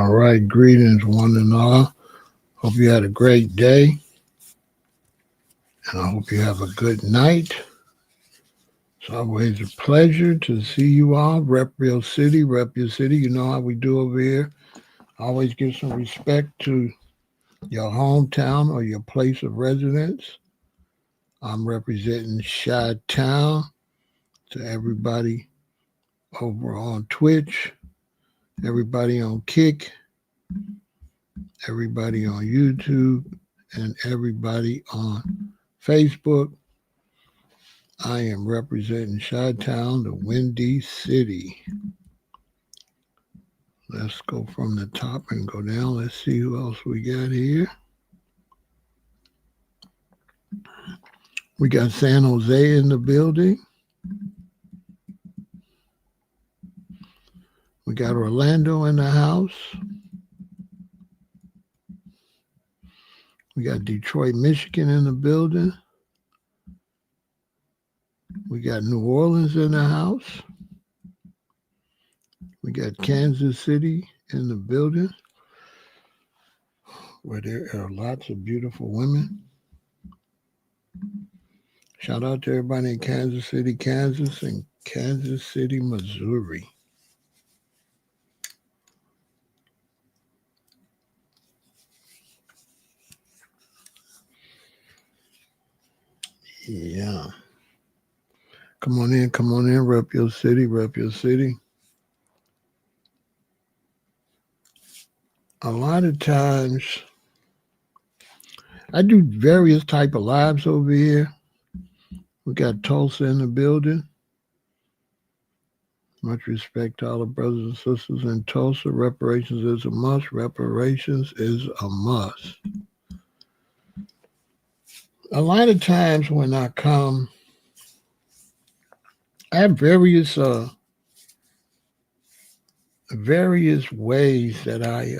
All right, greetings one and all. Hope you had a great day, and I hope you have a good night. It's always a pleasure to see you all. Rep Real City, rep your city. You know how we do over here. Always give some respect to your hometown or your place of residence. I'm representing Chi-Town to everybody over on Twitch, everybody on Kick, everybody on YouTube, and everybody on Facebook. I am representing Chi-Town, the Windy City. Let's go from the top and go down. Let's see who else we got here. We got San Jose in the building. We got Orlando in the house. We got Detroit, Michigan in the building. We got New Orleans in the house. We got Kansas City in the building, where there are lots of beautiful women. Shout out to everybody in Kansas City, Kansas, and Kansas City, Missouri. Yeah. Come on in, rep your city, rep your city. A lot of times, I do various type of lives over here. We got Tulsa in the building. Much respect to all the brothers and sisters in Tulsa. Reparations is a must. Reparations is a must. A lot of times when I come, I have various ways that I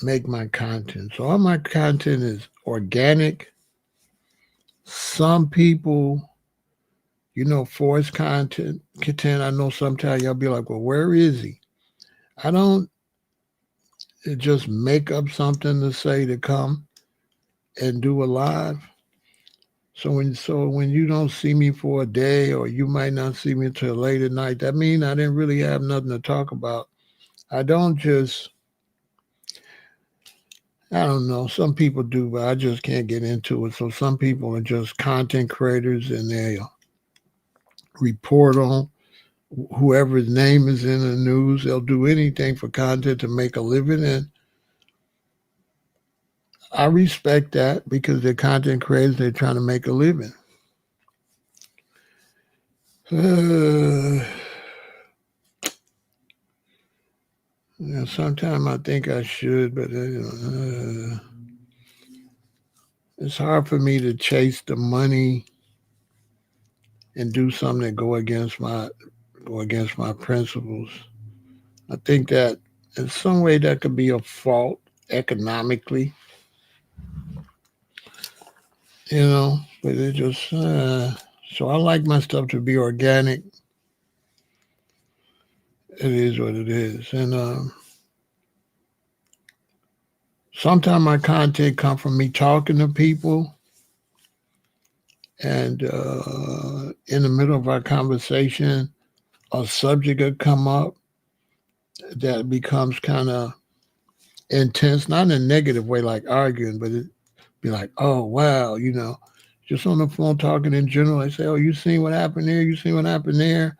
make my content. So all my content is organic. Some people, forced content. I know sometimes y'all be like, well, where is he? I don't just make up something to say to come and do a live. So when you don't see me for a day, or you might not see me until late at night, that means I didn't really have nothing to talk about. I don't just, I don't know, some people do, but I just can't get into it. So some people are just content creators, and they report on whoever's name is in the news. They'll do anything for content to make a living, and I respect that because they're content creators. They're trying to make a living. Sometimes I think I should, but it's hard for me to chase the money and do something that go against my principles. I think that in some way that could be a fault economically, but it just, so I like my stuff to be organic. It is what it is. And sometimes my content comes from me talking to people, and in the middle of our conversation, a subject will come up that becomes kind of intense, not in a negative way like arguing, but it be like, oh, wow, just on the phone talking in general. I say, oh, you seen what happened there? You seen what happened there?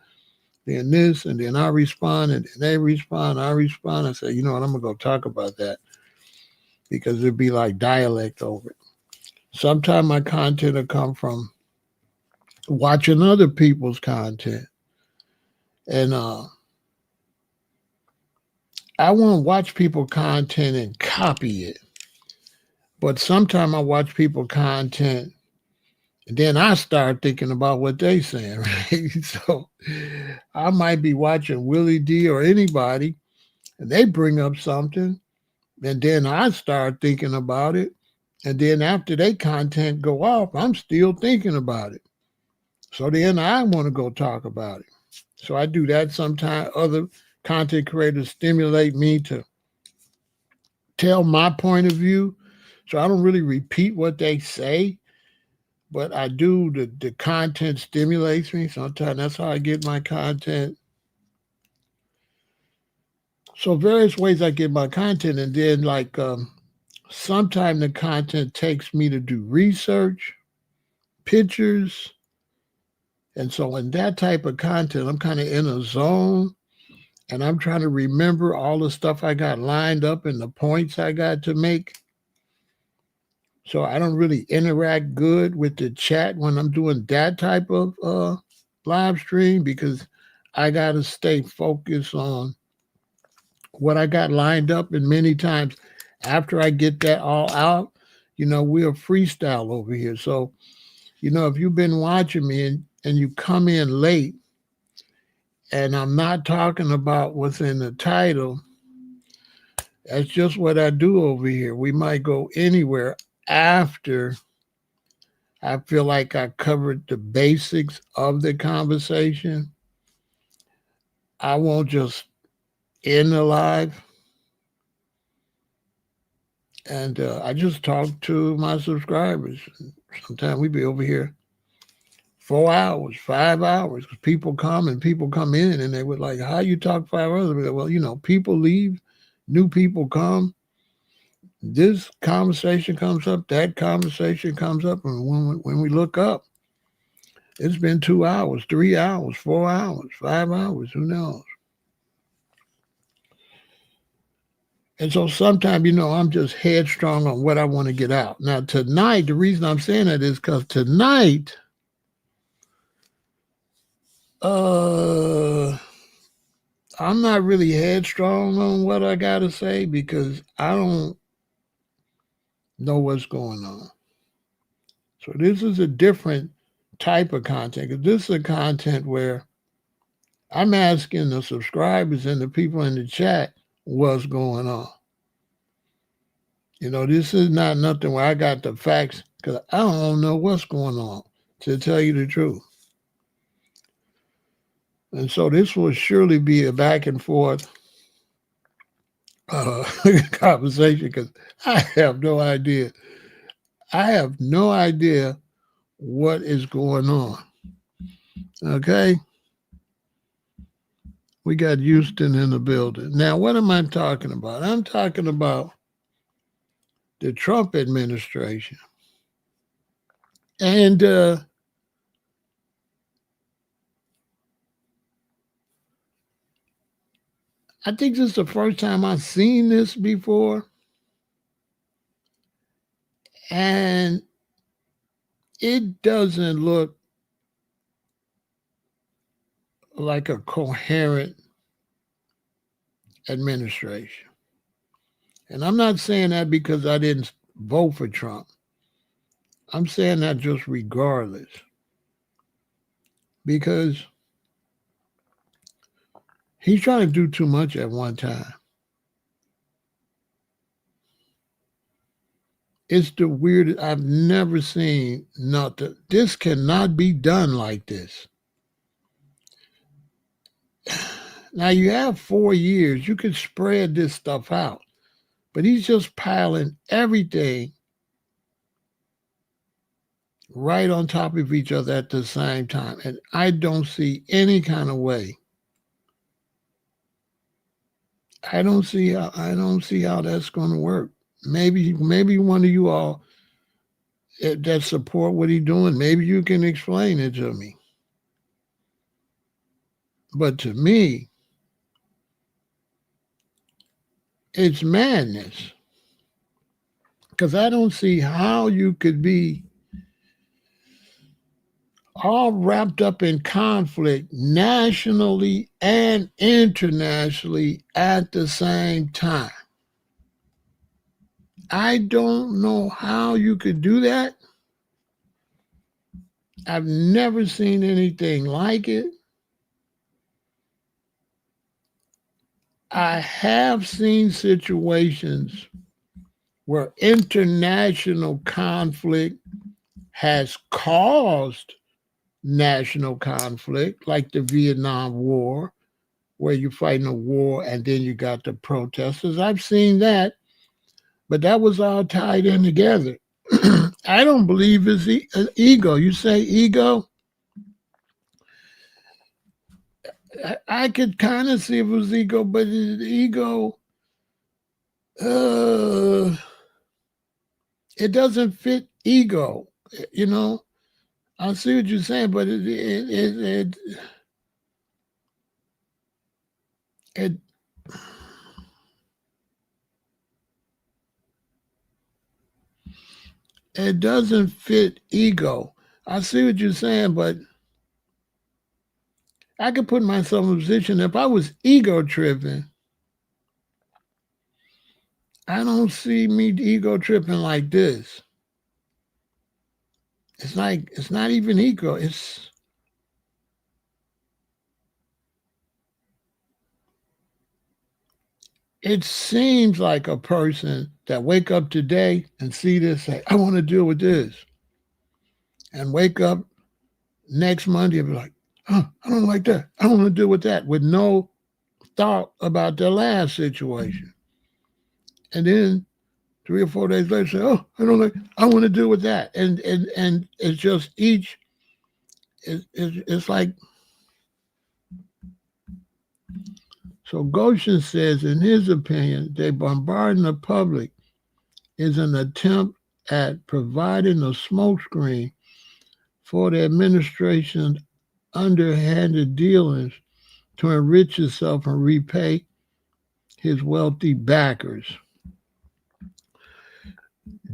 Then this, and then I respond, and then they respond, I respond. I say, you know what, I'm going to go talk about that, because it'd be like dialect over it. Sometimes my content will come from watching other people's content. And I won't watch people's content and copy it. But sometimes I watch people's content, and then I start thinking about what they saying, right? So I might be watching Willie D or anybody, and they bring up something, and then I start thinking about it. And then after they content go off, I'm still thinking about it. So then I want to go talk about it. So I do that sometimes. content creators stimulate me to tell my point of view. So I don't really repeat what they say, but I do. The content stimulates me. Sometimes that's how I get my content. So various ways I get my content, and then like sometimes the content takes me to do research, pictures, and so in that type of content, I'm kind of in a zone, and I'm trying to remember all the stuff I got lined up and the points I got to make. So I don't really interact good with the chat when I'm doing that type of live stream because I got to stay focused on what I got lined up. And many times after I get that all out, we're freestyle over here. So, if you've been watching me and you come in late and I'm not talking about what's in the title, that's just what I do over here. We might go anywhere after I feel like I covered the basics of the conversation. I won't just end the live. And I just talk to my subscribers. Sometimes we be over here 4 hours, 5 hours. People come in and they would like, how you talk 5 hours? Well, people leave, new people come. This conversation comes up, that conversation comes up. And when we look up, it's been 2 hours, 3 hours, 4 hours, 5 hours, who knows? And so sometimes, I'm just headstrong on what I want to get out. Now, tonight, the reason I'm saying that is because tonight, I'm not really headstrong on what I got to say because I don't know what's going on. So this is a different type of content because this is a content where I'm asking the subscribers and the people in the chat what's going on. This is not nothing where I got the facts because I don't know what's going on, to tell you the truth. And so this will surely be a back and forth conversation because I have no idea. I have no idea what is going on. Okay? We got Houston in the building. Now, what am I talking about? I'm talking about the Trump administration. And I think this is the first time I've seen this before. And it doesn't look like a coherent administration. And I'm not saying that because I didn't vote for Trump. I'm saying that just regardless. Because he's trying to do too much at one time. It's the weirdest. I've never seen nothing. This cannot be done like this. Now you have 4 years. You can spread this stuff out. But he's just piling everything right on top of each other at the same time. And I don't see any kind of way. I don't see how that's going to work. Maybe one of you all that support what he's doing, maybe you can explain it to me. But to me, it's madness. Because I don't see how you could be all wrapped up in conflict nationally and internationally at the same time. I don't know how you could do that. I've never seen anything like it. I have seen situations where international conflict has caused national conflict, like the Vietnam War, where you're fighting a war and then you got the protesters. I've seen that, but that was all tied in together. I don't believe it's ego. You say ego? I could kind of see if it was ego, but ego, it doesn't fit ego. You know, I see what you're saying, but it it doesn't fit ego. I see what you're saying, but I could put myself in a position if I was ego tripping. I don't see me ego tripping like this. It's like it's not even ego. It seems like a person that wake up today and see this, say, I want to deal with this. And wake up next Monday and be like, oh, I don't like that. I don't want to deal with that, with no thought about the last situation. And then 3 or 4 days later, say, oh, I want to deal with that. And it's just each, it's like, so Goshen says, in his opinion, they bombarding the public is an attempt at providing a smokescreen for the administration's underhanded dealings to enrich itself and repay his wealthy backers.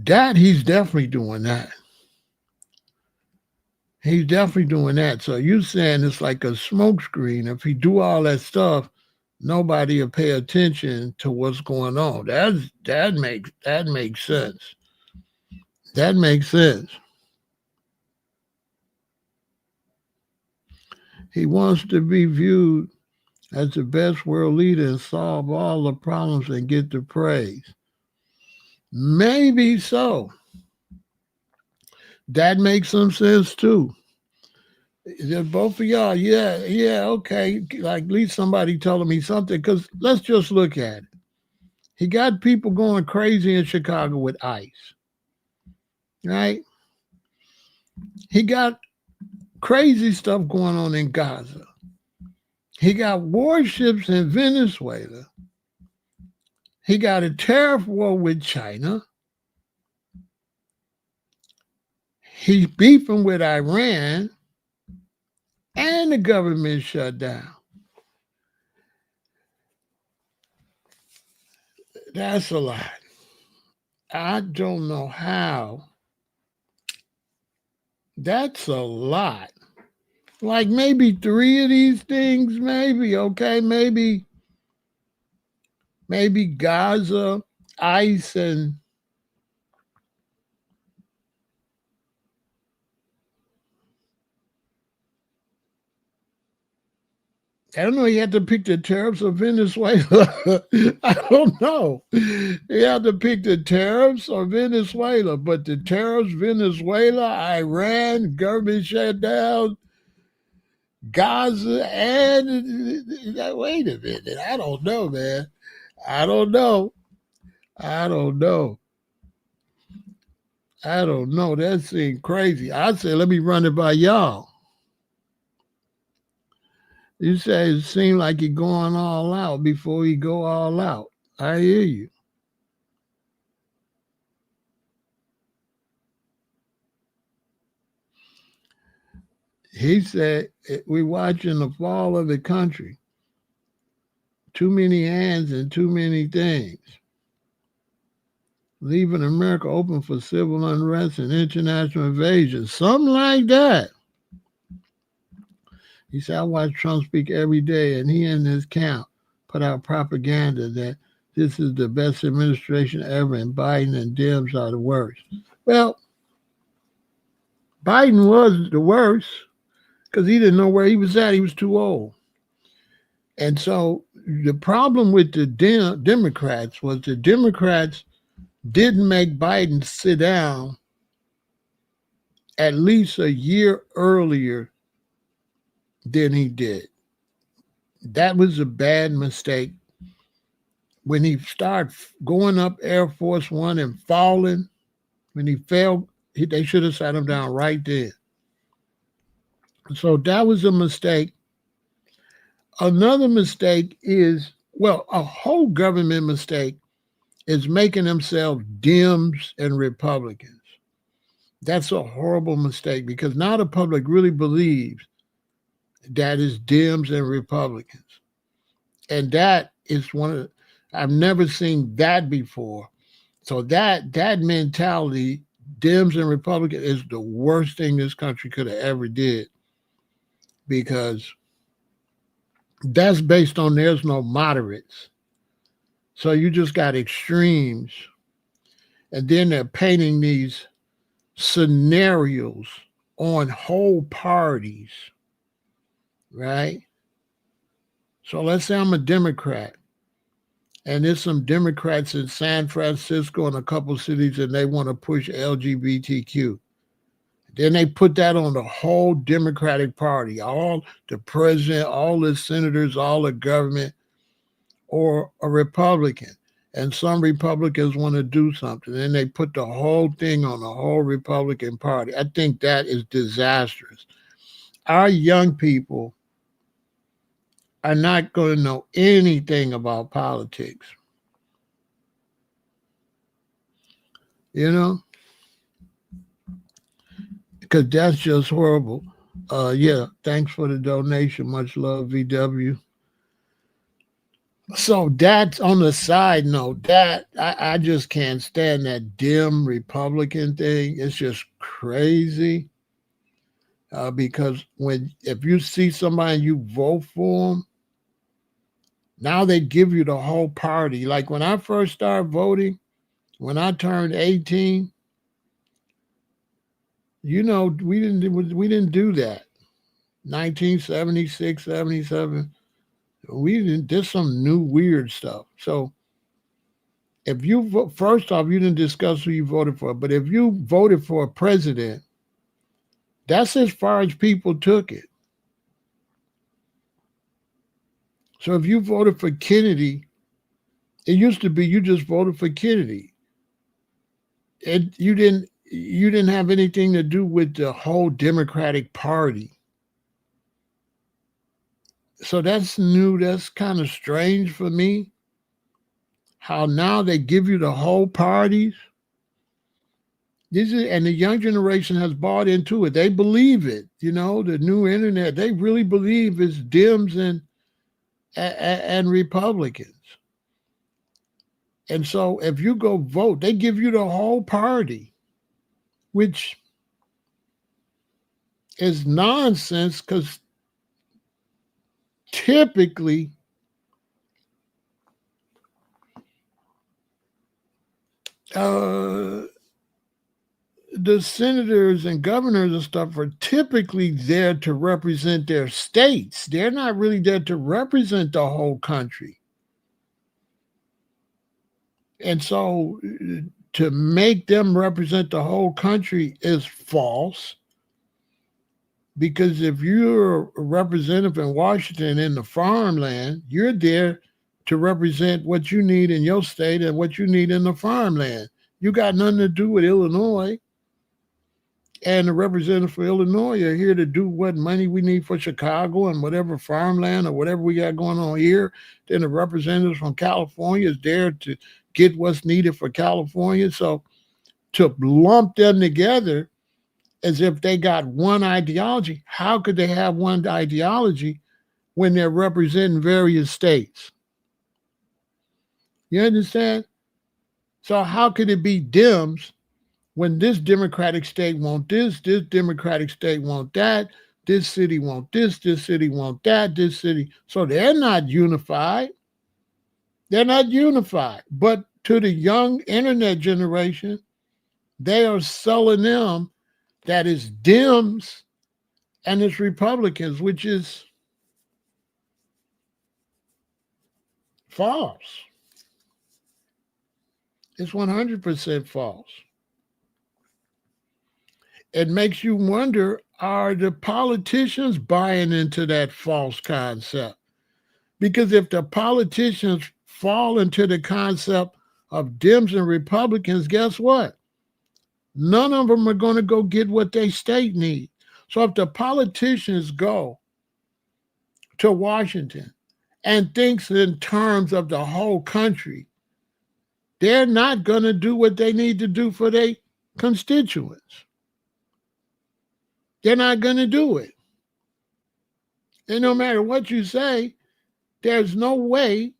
That he's definitely doing that. He's definitely doing that. So you saying it's like a smokescreen. If he do all that stuff, nobody will pay attention to what's going on. That makes sense. That makes sense. He wants to be viewed as the best world leader and solve all the problems and get the praise. Maybe so. That makes some sense too. Both of y'all, yeah, okay. Like at least somebody telling me something, because let's just look at it. He got people going crazy in Chicago with ICE, right? He got crazy stuff going on in Gaza. He got warships in Venezuela. He got a tariff war with China. He's beefing with Iran, and the government shut down. That's a lot. I don't know how. That's a lot. Like maybe 3 of these things, maybe, okay, maybe Gaza, ICE, and I don't know. You had to pick the tariffs of Venezuela. I don't know. You had to pick the tariffs of Venezuela, but the tariffs, Venezuela, Iran, government shut down, Gaza, and wait a minute. I don't know, man. I don't know. That seems crazy. I say, let me run it by y'all. You say it seemed like you're going all out before you go all out. I hear you. He said, we're watching the fall of the country. Too many hands and too many things. Leaving America open for civil unrest and international invasion. Something like that. He said, I watch Trump speak every day, and he and his camp put out propaganda that this is the best administration ever, and Biden and Dems are the worst. Well, Biden was the worst because he didn't know where he was at. He was too old. And so the problem with the Democrats was the Democrats didn't make Biden sit down at least a year earlier than he did. That was a bad mistake. When he started going up Air Force One and falling, when he fell, they should have sat him down right there. So that was a mistake. Another mistake is, well, a whole government mistake is making themselves Dems and Republicans. That's a horrible mistake because now the public really believes that is Dems and Republicans. And that is one of the, I've never seen that before. So that mentality, Dems and Republicans, is the worst thing this country could have ever did because that's based on there's no moderates. So you just got extremes. And then they're painting these scenarios on whole parties, right? So let's say I'm a Democrat and there's some Democrats in San Francisco and a couple cities and they want to push LGBTQ. Then they put that on the whole Democratic Party, all the president, all the senators, all the government, or a Republican. And some Republicans want to do something. Then they put the whole thing on the whole Republican Party. I think that is disastrous. Our young people are not going to know anything about politics. You know? Because that's just horrible. Yeah, thanks for the donation. Much love, VW. So that's on the side note. That I just can't stand that dim Republican thing. It's just crazy. Because when if you see somebody and you vote for them, now they give you the whole party. Like when I first started voting, when I turned 18, we didn't do that. 1976, 77. We didn't. There's some new weird stuff. So if you vote, first off, you didn't discuss who you voted for, but if you voted for a president, that's as far as people took it. So if you voted for Kennedy, it used to be you just voted for Kennedy. You didn't have anything to do with the whole Democratic Party. So that's new. That's kind of strange for me. How now they give you the whole parties. And the young generation has bought into it. They believe it. The new internet. They really believe it's Dems and Republicans. And so if you go vote, they give you the whole party, which is nonsense because typically the senators and governors and stuff are typically there to represent their states. They're not really there to represent the whole country. And so to make them represent the whole country is false. Because if you're a representative in Washington in the farmland, you're there to represent what you need in your state and what you need in the farmland. You got nothing to do with Illinois. And the representatives for Illinois are here to do what money we need for Chicago and whatever farmland or whatever we got going on here. Then the representatives from California is there to get what's needed for California. So to lump them together as if they got one ideology, how could they have one ideology when they're representing various states? You understand? So how could it be Dems when this Democratic state want this Democratic state want that, this city want this city want that, this city. So they're not unified. They're not unified. But to the young internet generation, they are selling them that is Dems and it's Republicans, which is false. It's 100% false. It makes you wonder, are the politicians buying into that false concept? Because if the politicians fall into the concept of Dems and Republicans, guess what? None of them are going to go get what they state need. So if the politicians go to Washington and thinks in terms of the whole country, they're not going to do what they need to do for their constituents. They're not going to do it. And no matter what you say, there's no way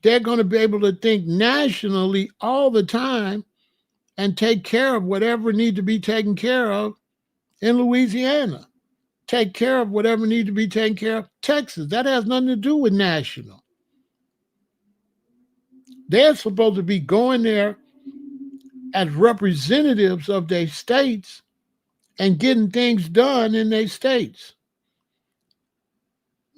they're going to be able to think nationally all the time and take care of whatever needs to be taken care of in Louisiana. Take care of whatever needs to be taken care of Texas. That has nothing to do with national. They're supposed to be going there as representatives of their states and getting things done in their states.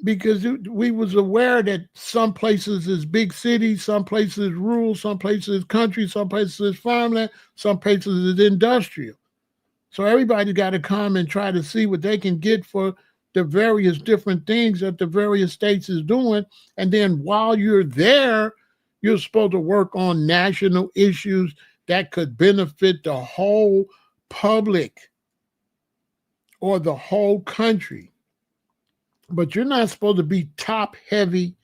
Because we was aware that some places is big cities, some places is rural, some places is country, some places is farmland, some places is industrial. So everybody got to come and try to see what they can get for the various different things that the various states is doing. And then while you're there, you're supposed to work on national issues that could benefit the whole public or the whole country. But you're not supposed to be top heavy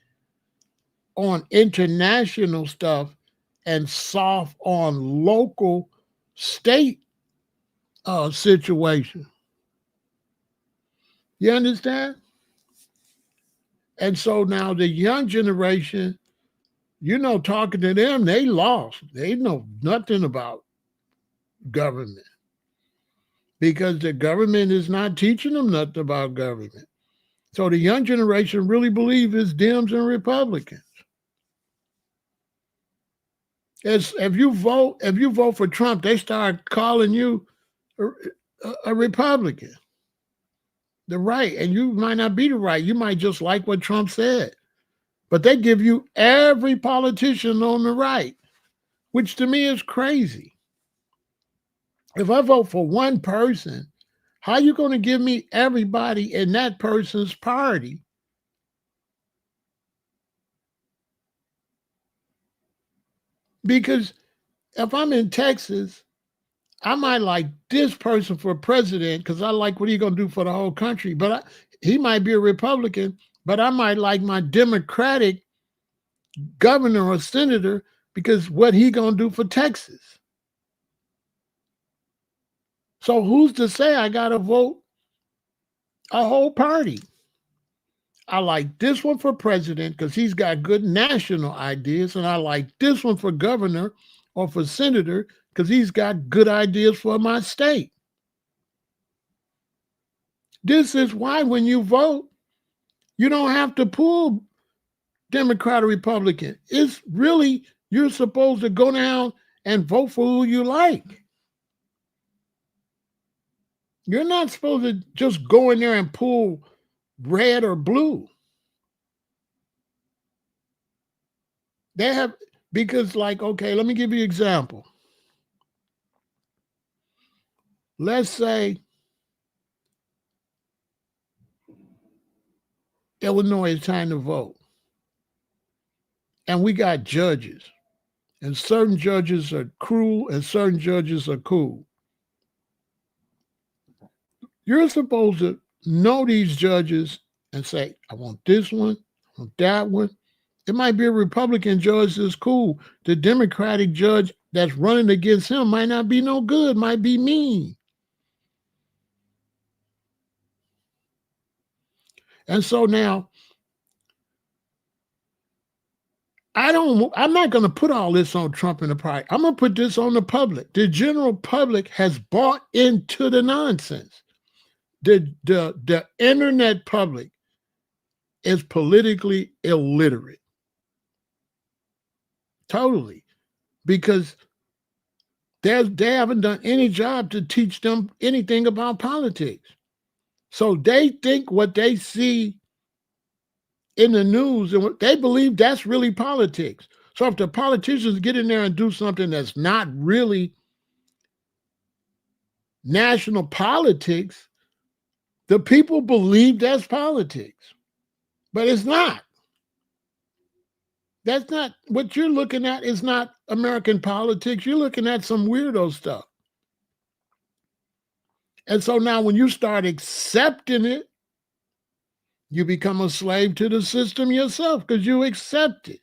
on international stuff and soft on local state situation. You understand? And so now the young generation, talking to them, they lost. They know nothing about government because the government is not teaching them nothing about government. So the young generation really believe it's Dems and Republicans. If you vote for Trump, they start calling you a Republican, the right, and you might not be the right. You might just like what Trump said, but they give you every politician on the right, which to me is crazy. If I vote for one person, how are you going to give me everybody in that person's party? Because if I'm in Texas, I might like this person for president because I like what he's going to do for the whole country. But he might be a Republican, but I might like my Democratic governor or senator because what he going to do for Texas. So who's to say I got to vote a whole party? I like this one for president because he's got good national ideas, and I like this one for governor or for senator because he's got good ideas for my state. This is why when you vote, you don't have to pull Democrat or Republican. It's really, you're supposed to go down and vote for who you like. You're not supposed to just go in there and pull red or blue. They have, because okay, let me give you an example. Let's say Illinois is time to vote. And we got judges. And certain judges are cruel and certain judges are cool. You're supposed to know these judges and say, I want this one, I want that one. It might be a Republican judge that's cool. The Democratic judge that's running against him might not be no good, might be mean. And so now, I'm not going to put all this on Trump and the party. I'm going to put this on the public. The general public has bought into the nonsense. The internet public is politically illiterate. Totally. Because they haven't done any job to teach them anything about politics. So they think what they see in the news and what they believe that's really politics. So if the politicians get in there and do something that's not really national politics, the people believe that's politics. But it's not. That's not what you're looking at, is not American politics. You're looking at some weirdo stuff. And so now when you start accepting it, you become a slave to the system yourself because you accept it.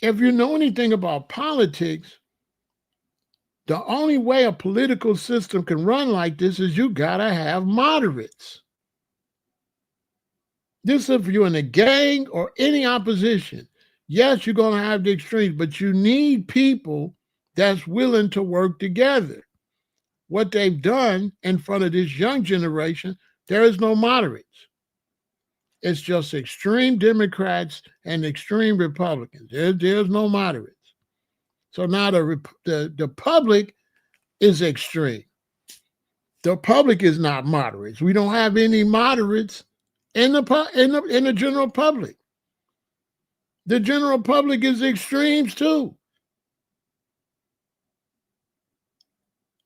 If you know anything about politics, the only way a political system can run like this is you got to have moderates. This, if you're in a gang or any opposition, yes, you're going to have the extremes, but you need people that's willing to work together. What they've done in front of this young generation, there is no moderates. It's just extreme Democrats and extreme Republicans. There's no moderates. So now the public is extreme. The public is not moderates. We don't have any moderates in the general public. The general public is extremes too.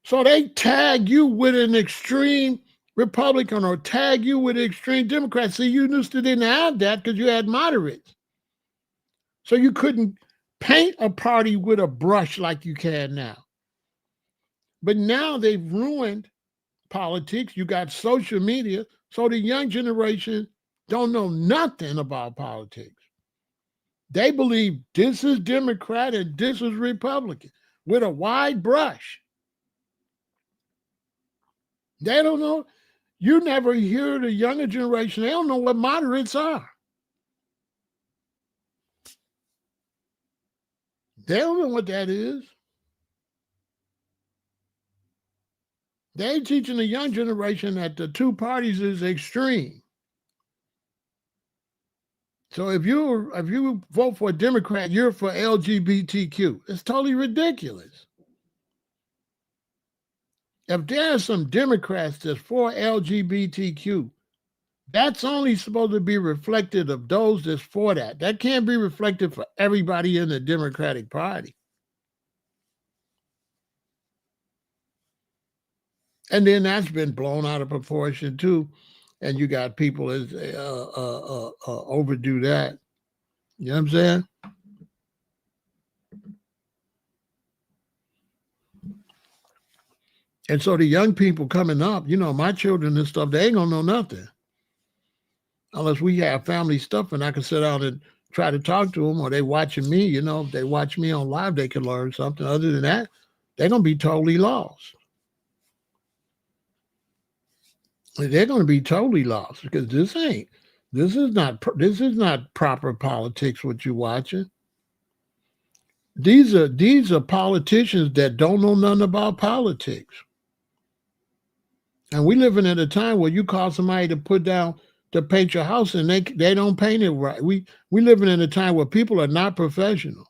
So they tag you with an extreme Republican or tag you with an extreme Democrat. See, you used to didn't have that because you had moderates. So you couldn't paint a party with a brush like you can now. But now they've ruined politics. You got social media. So the young generation don't know nothing about politics. They believe this is Democrat and this is Republican with a wide brush. They don't know. You never hear the younger generation. They don't know what moderates are. They don't know what that is. They're teaching the young generation that the two parties is extreme. So if you vote for a Democrat, you're for LGBTQ. It's totally ridiculous. If there's some Democrats that's for LGBTQ, that's only supposed to be reflected of those that's for that. That can't be reflected for everybody in the Democratic Party. And then that's been blown out of proportion too. And you got people as overdo that. You know what I'm saying? And so the young people coming up, my children and stuff, they ain't gonna know nothing unless we have family stuff and I can sit down and try to talk to them, or they watching me. If they watch me on live, they can learn something. Other than that, they're gonna be totally lost. They're gonna be totally lost because this is not proper politics. What you're watching. These are politicians that don't know nothing about politics. And we living at a time where you call somebody to paint your house and they don't paint it right. We living in a time where people are not professional.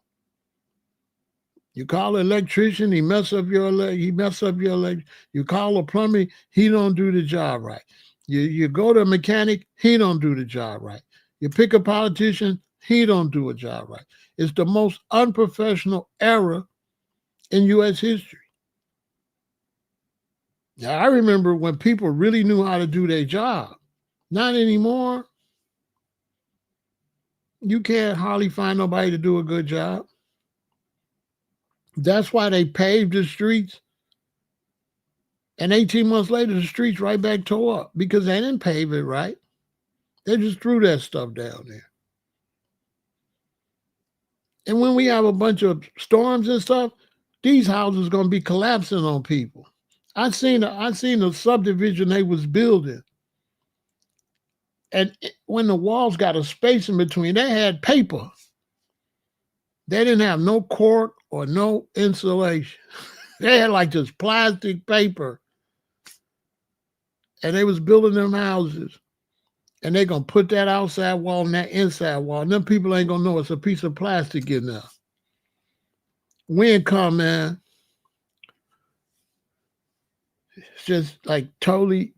You call an electrician, he mess up your You call a plumber, he don't do the job right. You go to a mechanic, he don't do the job right. You pick a politician, he don't do a job right. It's the most unprofessional era in U.S. history. Now, I remember when people really knew how to do their job. Not anymore. You can't hardly find nobody to do a good job. That's why they paved the streets. And 18 months later, the streets right back tore up because they didn't pave it right. They just threw that stuff down there. And when we have a bunch of storms and stuff, these houses are going to be collapsing on people. I seen a subdivision they was building. And when the walls got a space in between, they had paper. They didn't have no cork or no insulation. They had like this plastic paper. And they was building them houses. And they going to put that outside wall and that inside wall. And them people ain't going to know it's a piece of plastic in there. Wind come, man. It's just like totally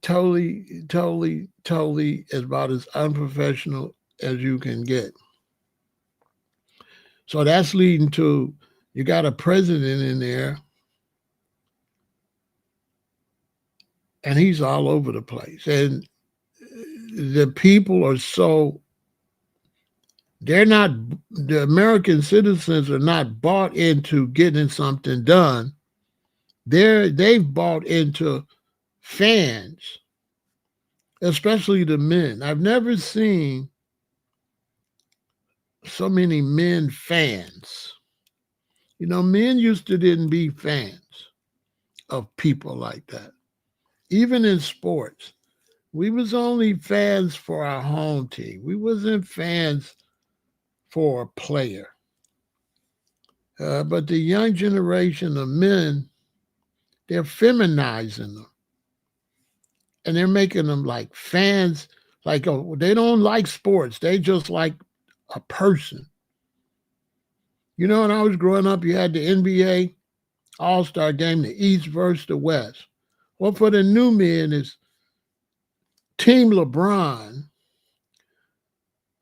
is about as unprofessional as you can get. So that's leading to, you got a president in there and he's all over the place. And the people are so They're not, the American citizens are not bought into getting something done. They've bought into fans, especially the men. I've never seen so many men fans. You know, men used to didn't be fans of people like that. Even in sports, we was only fans for our home team. We wasn't fans for a player. But the young generation of men, they're feminizing them and they're making them like fans. Like, oh, they don't like sports. They just like a person. You know, when I was growing up, you had the NBA All-Star game, the East versus the West. Well, for the new men, it's Team LeBron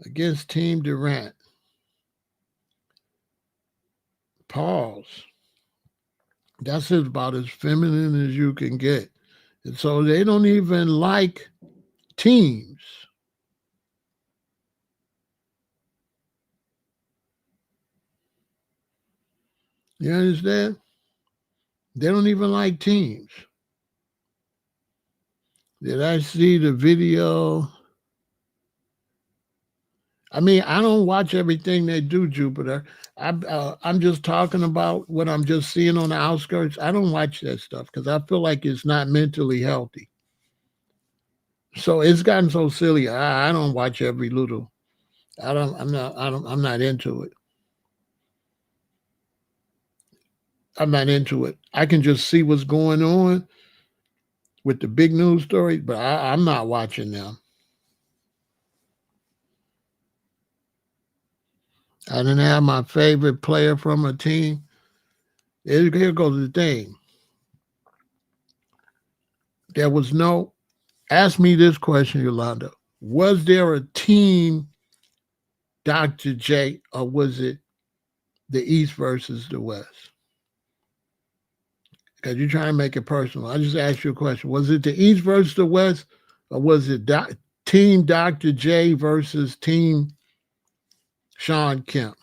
against Team Durant. Pause. That's about as feminine as you can get. And so they don't even like teams. You understand? They don't even like teams. Did I see the video? I mean, I don't watch everything they do, Jupiter. I'm just talking about what I'm just seeing on the outskirts. I don't watch that stuff because I feel like it's not mentally healthy. So it's gotten so silly. I don't watch every little. I don't. I'm not. I don't. I'm not into it. I'm not into it. I can just see what's going on with the big news stories, but I'm not watching them. I didn't have my favorite player from a team. Here goes the thing. There was no. Ask me this question, Yolanda. Was there a team, Dr. J, or was it the East versus the West? Because you're trying to make it personal. I just asked you a question. Was it the East versus the West, or was it Team Dr. J versus Team Sean Kemp?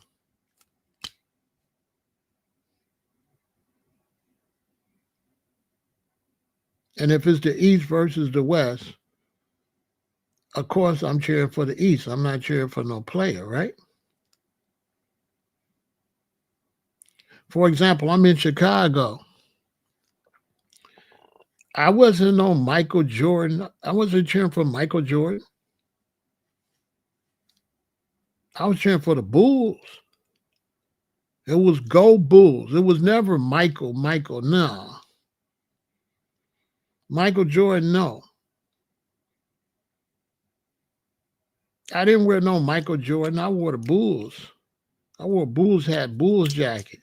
And if it's the East versus the West, of course I'm cheering for the East. I'm not cheering for no player, right? For example, I'm in Chicago. I wasn't no Michael Jordan. I wasn't cheering for Michael Jordan. I was cheering for the Bulls. It was Go Bulls. It was never Michael. No. Michael Jordan, no. I didn't wear no Michael Jordan. I wore the Bulls. I wore a Bulls hat, Bulls jacket.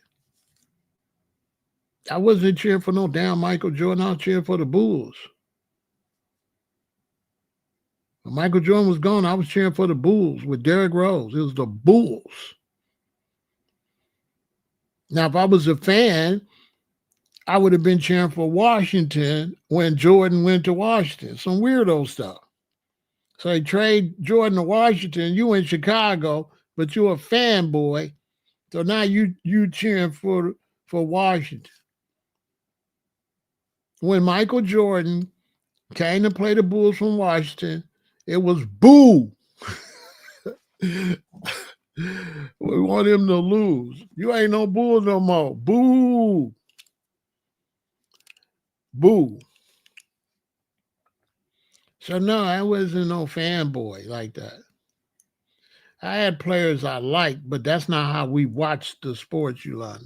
I wasn't cheering for no damn Michael Jordan. I was cheering for the Bulls. When Michael Jordan was gone, I was cheering for the Bulls with Derrick Rose. It was the Bulls. Now, if I was a fan, I would have been cheering for Washington when Jordan went to Washington. Some weirdo stuff. So they trade Jordan to Washington. You in Chicago, but you're a fanboy. So now you cheering for Washington. When Michael Jordan came to play the Bulls from Washington, it was boo. We want him to lose. You ain't no Bull no more. Boo. Boo. So no, I wasn't no fanboy like that. I had players I liked, but that's not how we watched the sports, Yolanda.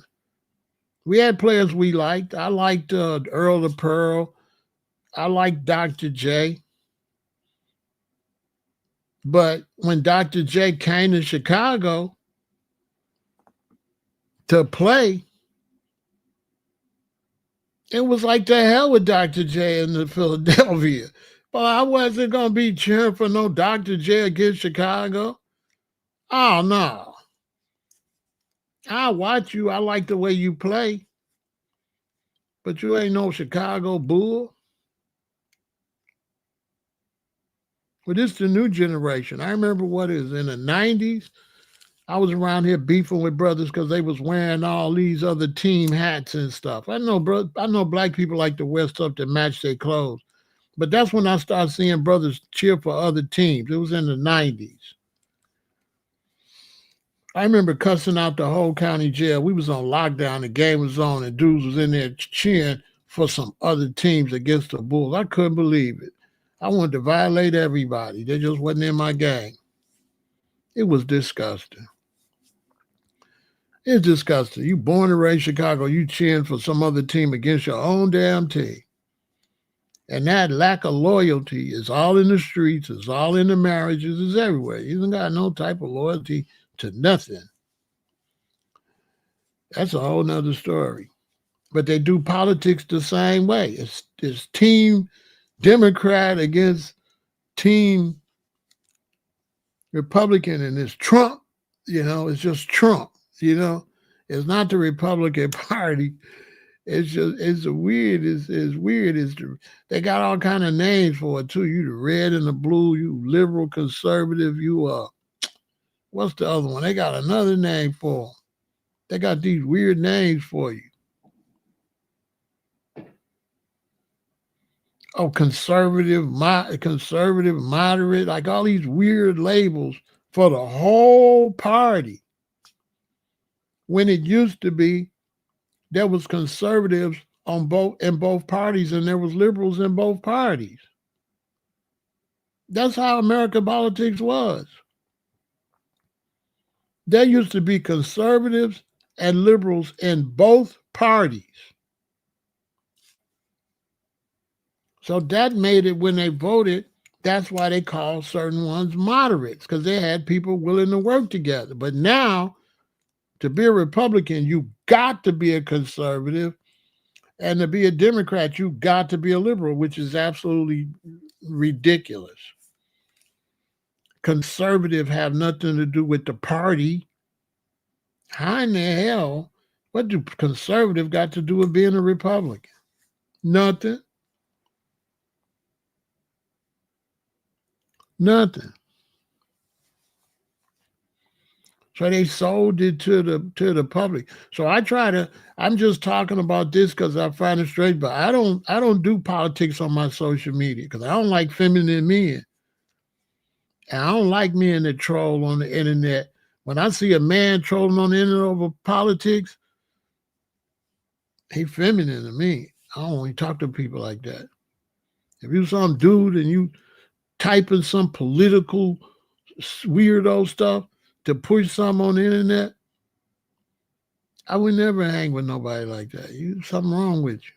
We had players we liked. I liked Earl the Pearl. I liked Dr. J. But when Dr. J came to Chicago to play, it was like the hell with Dr. J in the Philadelphia. But I wasn't going to be cheering for no Dr. J against Chicago. Oh, no. I watch you. I like the way you play. But you ain't no Chicago Bull. Well, this is the new generation. I remember what is in the 90s. I was around here beefing with brothers because they was wearing all these other team hats and stuff. I know black people like to wear stuff that match their clothes. But that's when I started seeing brothers cheer for other teams. It was in the 90s. I remember cussing out the whole county jail. We was on lockdown, the game was on, and dudes was in there cheering for some other teams against the Bulls. I couldn't believe it. I wanted to violate everybody. They just wasn't in my gang. It was disgusting. It's disgusting. You born and raised Chicago, you cheering for some other team against your own damn team. And that lack of loyalty is all in the streets, it's all in the marriages, it's everywhere. You ain't got no type of loyalty to nothing. That's a whole nother story. But they do politics the same way. It's team Democrat against team Republican, and it's Trump. It's just Trump. It's not the Republican Party. It's weird. It's weird. They got all kind of names for it too. You the red and the blue. You liberal, conservative. You what's the other one? They got another name for them. They got these weird names for you. Oh, conservative, moderate, like all these weird labels for the whole party. When it used to be, there was conservatives in both parties, and there was liberals in both parties. That's how American politics was. There used to be conservatives and liberals in both parties. So that made it, when they voted, that's why they called certain ones moderates, because they had people willing to work together. But now, to be a Republican, you got to be a conservative. And to be a Democrat, you got to be a liberal, which is absolutely ridiculous. Conservative have nothing to do with the party. How in the hell, what do conservative got to do with being a Republican? Nothing. Nothing. So they sold it to the public. So I'm just talking about this because I find it strange, but I don't do politics on my social media because I don't like feminine men. And I don't like men that troll on the internet. When I see a man trolling on the internet over politics, he feminine to me. I don't want to talk to people like that. If you some dude and you typing some political weirdo stuff to push something on the internet, I would never hang with nobody like that. Something wrong with you.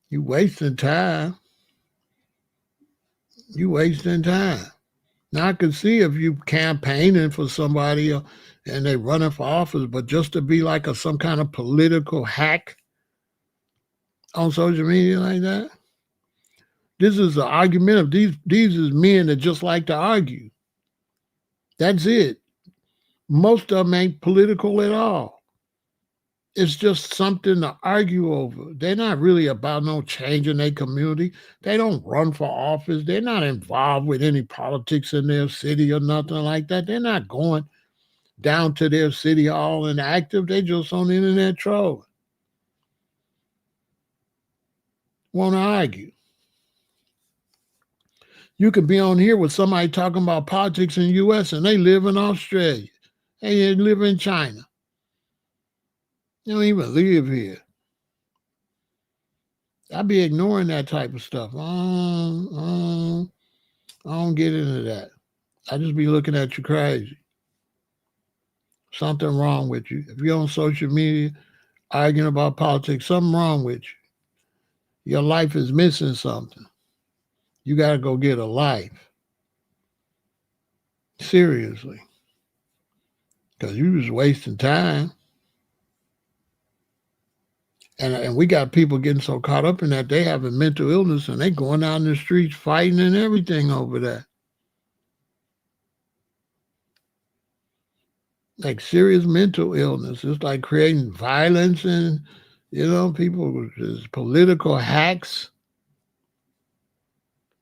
You wasting time. You wasting time. Now I can see if you campaigning for somebody and they running for office, but just to be like some kind of political hack on social media like that. This is an argument of these is men that just like to argue. That's it. Most of them ain't political at all. It's just something to argue over. They're not really about no change in their community. They don't run for office. They're not involved with any politics in their city or nothing like that. They're not going down to their city hall and active. They just on the internet trolling. Want to argue. You could be on here with somebody talking about politics in the U.S. and they live in Australia. They live in China. They don't even live here. I be ignoring that type of stuff. I don't get into that. I just be looking at you crazy. Something wrong with you. If you're on social media arguing about politics, something wrong with you. Your life is missing something. You got to go get a life. Seriously. Because you was wasting time. And we got people getting so caught up in that, they have a mental illness and they going out in the streets fighting and everything over that. Like serious mental illness. It's like creating violence and, people just political hacks.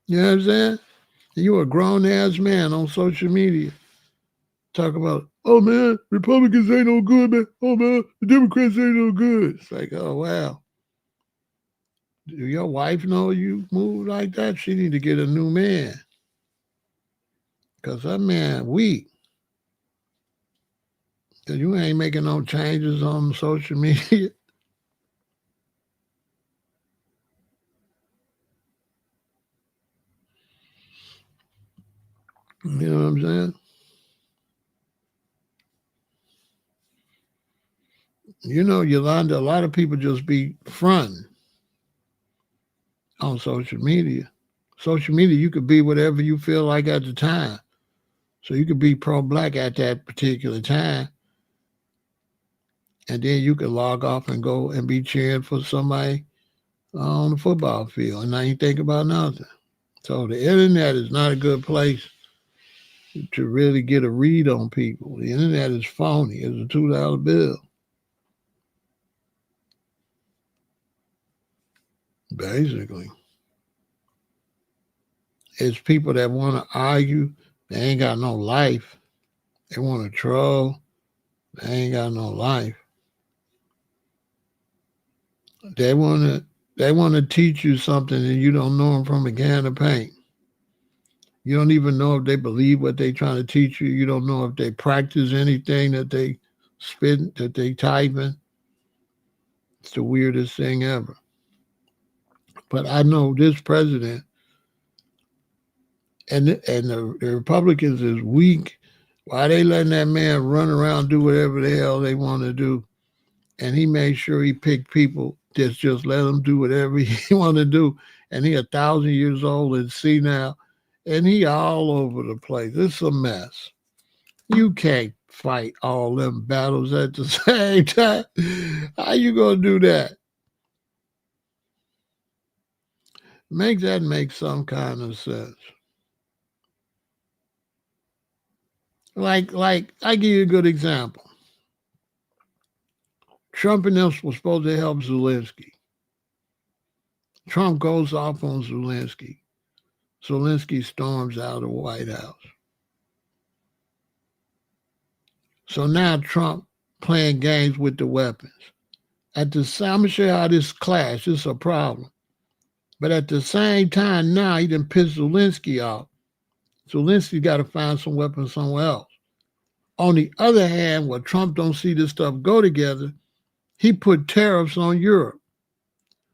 You know what I'm saying? You a grown-ass man on social media. Talk about, oh man, Republicans ain't no good, man. Oh man, the Democrats ain't no good. It's like, oh wow. Do your wife know you move like that? She need to get a new man. Because that man weak. Because you ain't making no changes on social media. You know what I'm saying? You know, Yolanda, a lot of people just be fronting on social media. Social media, you could be whatever you feel like at the time. So you could be pro-black at that particular time, and then you could log off and go and be cheering for somebody on the football field, and now you think about nothing. So the internet is not a good place to really get a read on people. The internet is phony. It's a $2 bill. Basically. It's people that want to argue. They ain't got no life. They want to troll. They ain't got no life. They want to teach you something and you don't know them from a can of paint. You don't even know if they believe what they're trying to teach you. You don't know if they practice anything that they spit, that they typing. It's the weirdest thing ever. But I know this president and the Republicans is weak. Why they letting that man run around do whatever the hell they want to do? And he made sure he picked people that just let him do whatever he want to do. And he 1,000 years old and senile, and he all over the place. It's a mess. You can't fight all them battles at the same time. How you gonna do that? Make that make some kind of sense. Like I give you a good example. Trump and us was supposed to help Zelensky. Trump goes off on Zelensky. Zelensky storms out of the White House. So now Trump playing games with the weapons. At the same, I'm gonna show you how this clash. This is a problem. But at the same time, now he done pissed Zelensky off. Zelensky got to find some weapons somewhere else. On the other hand, where Trump don't see this stuff go together, he put tariffs on Europe.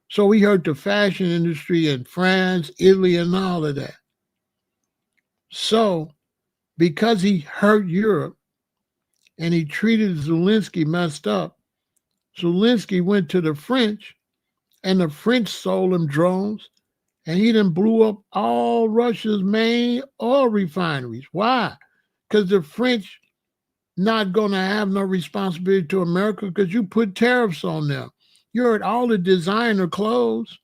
So he hurt the fashion industry in France, Italy, and all of that. So because he hurt Europe and he treated Zelensky messed up, Zelensky went to the French and the French sold him drones and he done blew up all Russia's main oil refineries. Why? Because the French not going to have no responsibility to America because you put tariffs on them. You heard all the designer clothes.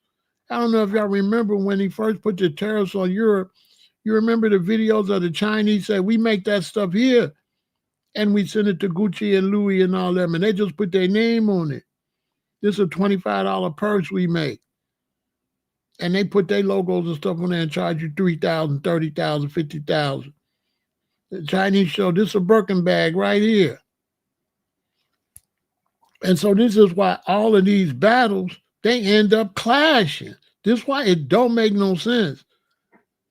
I don't know if y'all remember when he first put the tariffs on Europe. You remember the videos of the Chinese say, we make that stuff here and we send it to Gucci and Louis and all them, and they just put their name on it. This is a $25 purse we make. And they put their logos and stuff on there and charge you $3,000, $30,000, $50,000. The Chinese show, this is a Birkin bag right here. And so this is why all of these battles, they end up clashing. This is why it don't make no sense.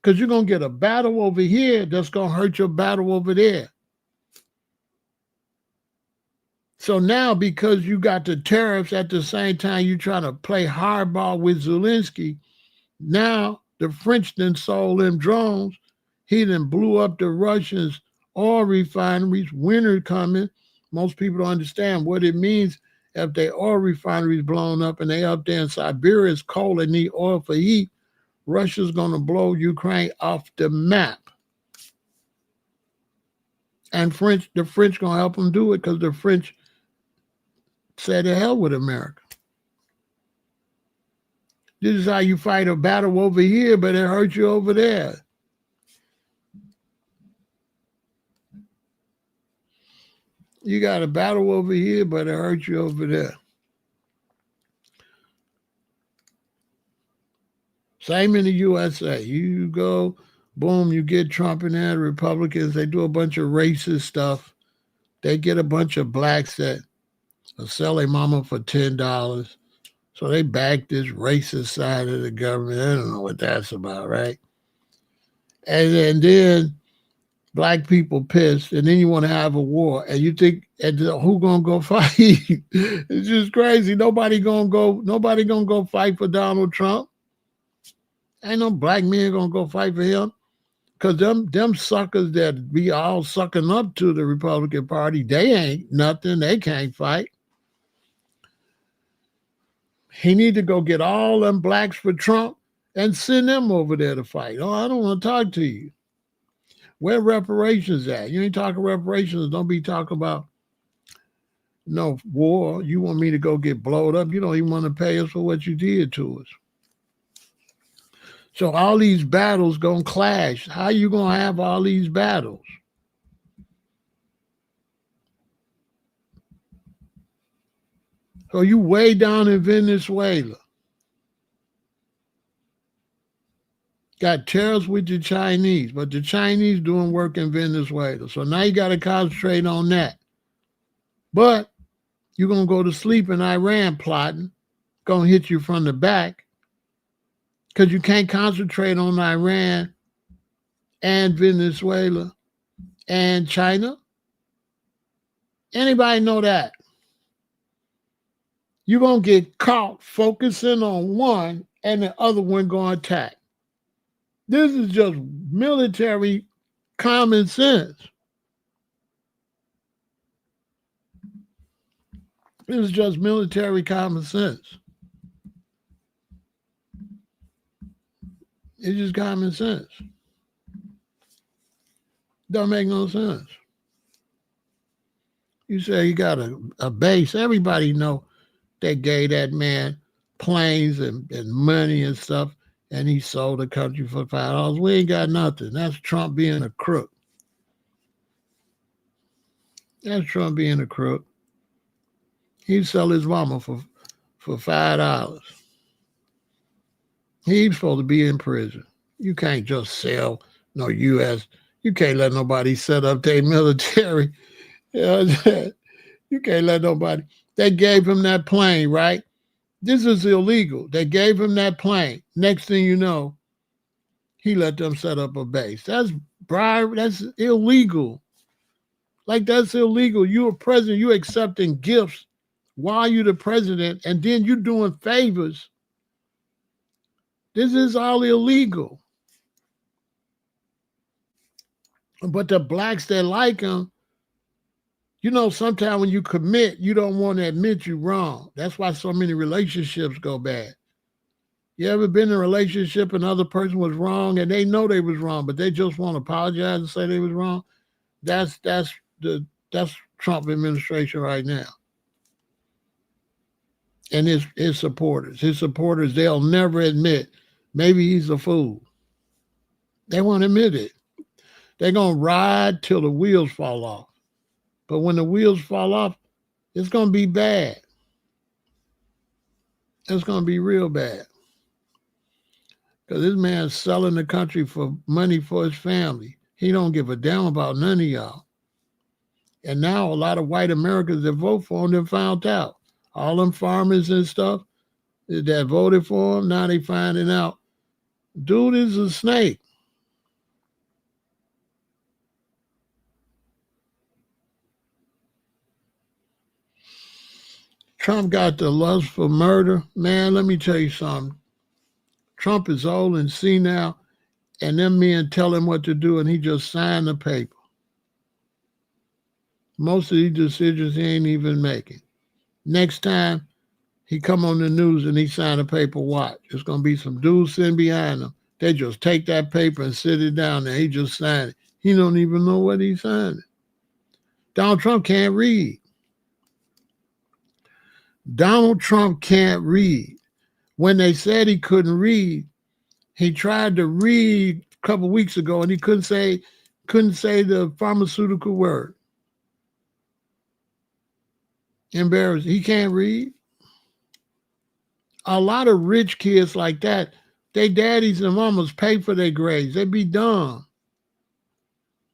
Because you're going to get a battle over here that's going to hurt your battle over there. So now, because you got the tariffs at the same time you trying to play hardball with Zelensky, now the French then sold them drones. He then blew up the Russians' oil refineries. Winter coming. Most people don't understand what it means if their oil refineries blown up and they up there in Siberia, it's cold and need oil for heat. Russia's going to blow Ukraine off the map. And the French going to help them do it because the French said to hell with America. This is how you fight a battle over here, but it hurts you over there. You got a battle over here, but it hurts you over there. Same in the USA. You go Boom, you get Trump in there, the Republicans, they do a bunch of racist stuff. They get a bunch of blacks that will sell their mama for $10. So they back this racist side of the government. I don't know what that's about, right? And then black people pissed, and then you want to have a war, and you think, and who gonna go fight? It's just crazy. Nobody gonna go. Nobody gonna go fight for Donald Trump. Ain't no black man gonna go fight for him. Cause them suckers that be all sucking up to the Republican Party, they ain't nothing. They can't fight. He need to go get all them blacks for Trump and send them over there to fight. Oh, I don't want to talk to you. Where reparations at? You ain't talking reparations. Don't be talking about no war. You want me to go get blowed up. You don't even want to pay us for what you did to us. So all these battles gonna clash. How you gonna have all these battles? So you way down in Venezuela. Got tariffs with the Chinese, but the Chinese doing work in Venezuela. So now you got to concentrate on that. But you're going to go to sleep in Iran plotting, going to hit you from the back because you can't concentrate on Iran and Venezuela and China. Anybody know that? You're going to get caught focusing on one and the other one going to attack. This is just military common sense. This is just military common sense. It's just common sense. Don't make no sense. You say you got a base. Everybody know they gave that man planes and money and stuff, and he sold the country for $5. We ain't got nothing. That's Trump being a crook. That's Trump being a crook. He'd sell his mama for $5. He's supposed to be in prison. You can't just sell no U.S. You can't let nobody set up their military. You know what I'm saying? You can't let nobody. They gave him that plane, right? This is illegal. They gave him that plane. Next thing you know, he let them set up a base. That's bribery. That's illegal. Like, that's illegal. You're a president. You're accepting gifts while you're the president, and then you're doing favors. This is all illegal. But the blacks that like him, you know, sometimes when you commit, you don't want to admit you're wrong. That's why so many relationships go bad. You ever been in a relationship and other person was wrong and they know they was wrong, but they just want to apologize and say they was wrong? That's Trump administration right now. And his supporters. His supporters, they'll never admit maybe he's a fool. They won't admit it. They're going to ride till the wheels fall off. But when the wheels fall off, it's going to be bad. It's going to be real bad. Because this man's selling the country for money for his family. He don't give a damn about none of y'all. And now a lot of white Americans that vote for him have found out. All them farmers and stuff that voted for him, now they finding out, dude is a snake. Trump got the lust for murder. Man, let me tell you something. Trump is old and senile, and them men tell him what to do, and he just signed the paper. Most of these decisions he ain't even making. Next time he come on the news and he sign a paper, watch. It's going to be some dudes sitting behind him. They just take that paper and sit it down there. He just signed it. He don't even know what he signed. Donald Trump can't read. Donald Trump can't read. When they said he couldn't read, he tried to read a couple of weeks ago and he couldn't say the pharmaceutical word. Embarrassing. He can't read. A lot of rich kids like that They daddies and mamas pay for their grades. They be dumb.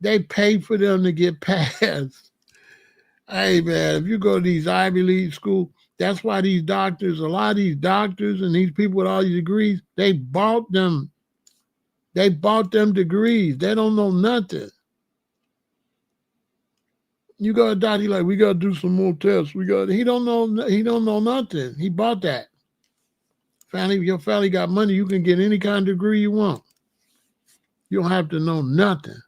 They pay for them to get passed. Hey man, if you go to these Ivy League schools, that's why these doctors, a lot of these doctors and these people with all these degrees, they bought them. They bought them degrees. They don't know nothing. You got a doctor, he like, we gotta do some more tests. He don't know nothing. He bought that. Family, your family got money, you can get any kind of degree you want. You don't have to know nothing.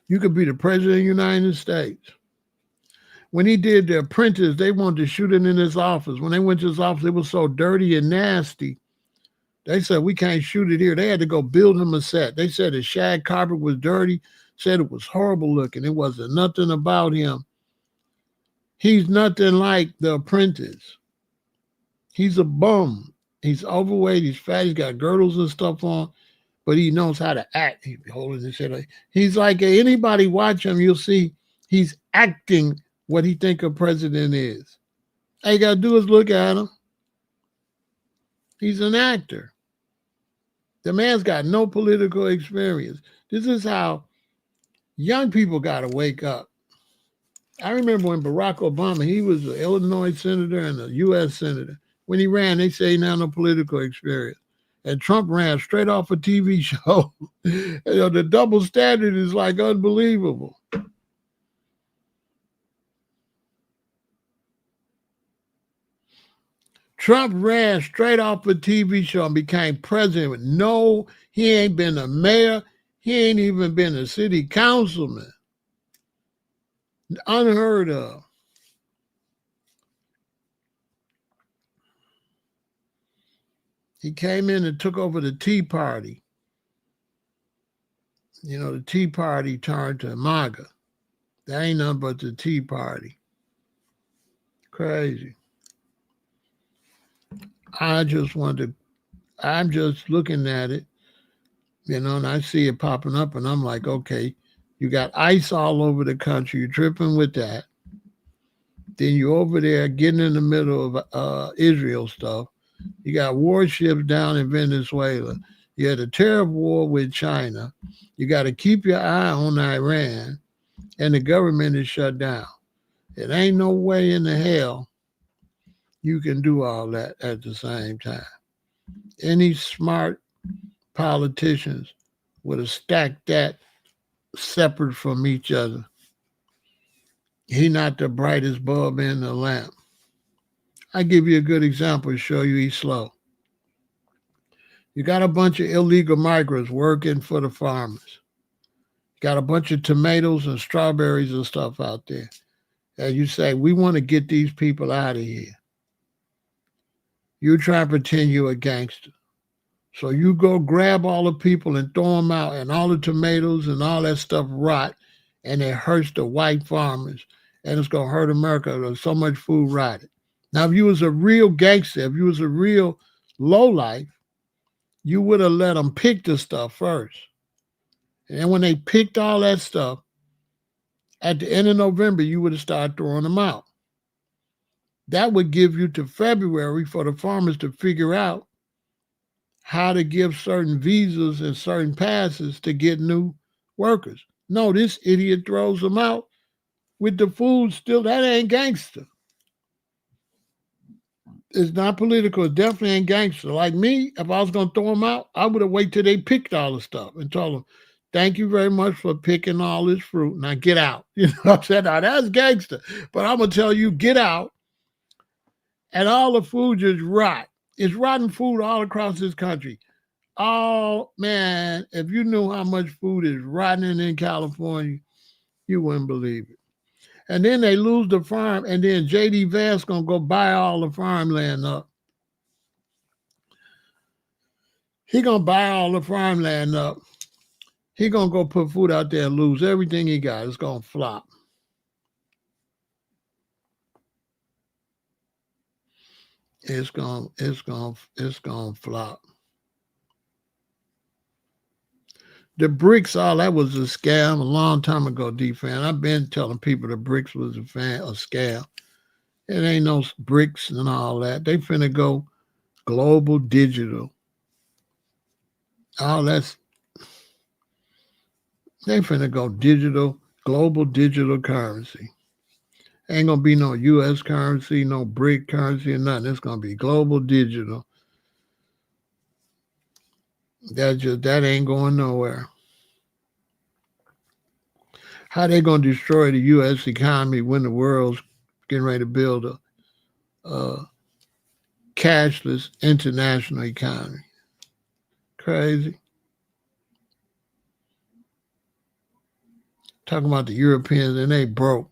You could be the president of the United States. When he did The Apprentice, they wanted to shoot it in his office. When they went to his office, it was so dirty and nasty. They said, we can't shoot it here. They had to go build him a set. They said the shag carpet was dirty, said it was horrible looking. It wasn't nothing about him. He's nothing like The Apprentice. He's a bum. He's overweight. He's fat. He's got girdles and stuff on, but he knows how to act. He's holding his head. He's like, anybody watch him, you'll see he's acting what he think a president is. All you got to do is look at him. He's an actor. The man's got no political experience. This is how young people got to wake up. I remember when Barack Obama, he was an Illinois senator and a U.S. senator. When he ran, they say he didn't have no political experience. And Trump ran straight off a TV show. The double standard is like unbelievable. Trump ran straight off a TV show and became president with he ain't been a mayor. He ain't even been a city councilman. Unheard of. He came in and took over the Tea Party. You know, the Tea Party turned to MAGA. That ain't nothing but the Tea Party. Crazy. I'm just looking at it, and I see it popping up, and I'm like, okay, you got ICE all over the country. You're tripping with that. Then you're over there getting in the middle of Israel stuff. You got warships down in Venezuela. You had a terrible war with China. You got to keep your eye on Iran, and the government is shut down. It ain't no way in the hell you can do all that at the same time. Any smart politicians would have stacked that separate from each other. He not the brightest bulb in the lamp. I give you a good example to show you he's slow. You got a bunch of illegal migrants working for the farmers. You got a bunch of tomatoes and strawberries and stuff out there. And you say, we want to get these people out of here. You try to pretend you're a gangster. So you go grab all the people and throw them out, and all the tomatoes and all that stuff rot, and it hurts the white farmers, and it's going to hurt America. There's so much food rotted. Now, if you was a real gangster, if you was a real lowlife, you would have let them pick the stuff first. And then when they picked all that stuff, at the end of November, you would have started throwing them out. That would give you to February for the farmers to figure out how to give certain visas and certain passes to get new workers. No, this idiot throws them out with the food still. That ain't gangster. It's not political. It definitely ain't gangster. Like me, if I was going to throw them out, I would have waited till they picked all the stuff and told them, thank you very much for picking all this fruit. Now get out. You know what I'm saying? Now that's gangster. But I'm going to tell you, get out. And all the food just rot. It's rotten food all across this country. Oh, man, if you knew how much food is rotting in California, you wouldn't believe it. And then they lose the farm, and then J.D. Vance going to go buy all the farmland up. He going to buy all the farmland up. He going to go put food out there and lose everything he got. It's going to flop. It's going to flop. The BRICS, all that was a scam a long time ago, D-Fan. I've been telling people the BRICS was a scam. It ain't no BRICS and all that. They finna go global digital. Oh, they finna go digital, global digital currency. Ain't gonna be no U.S. currency, no BRIC currency, or nothing. It's gonna be global digital. That ain't going nowhere. How they gonna destroy the U.S. economy when the world's getting ready to build a cashless international economy? Crazy. Talking about the Europeans and they broke.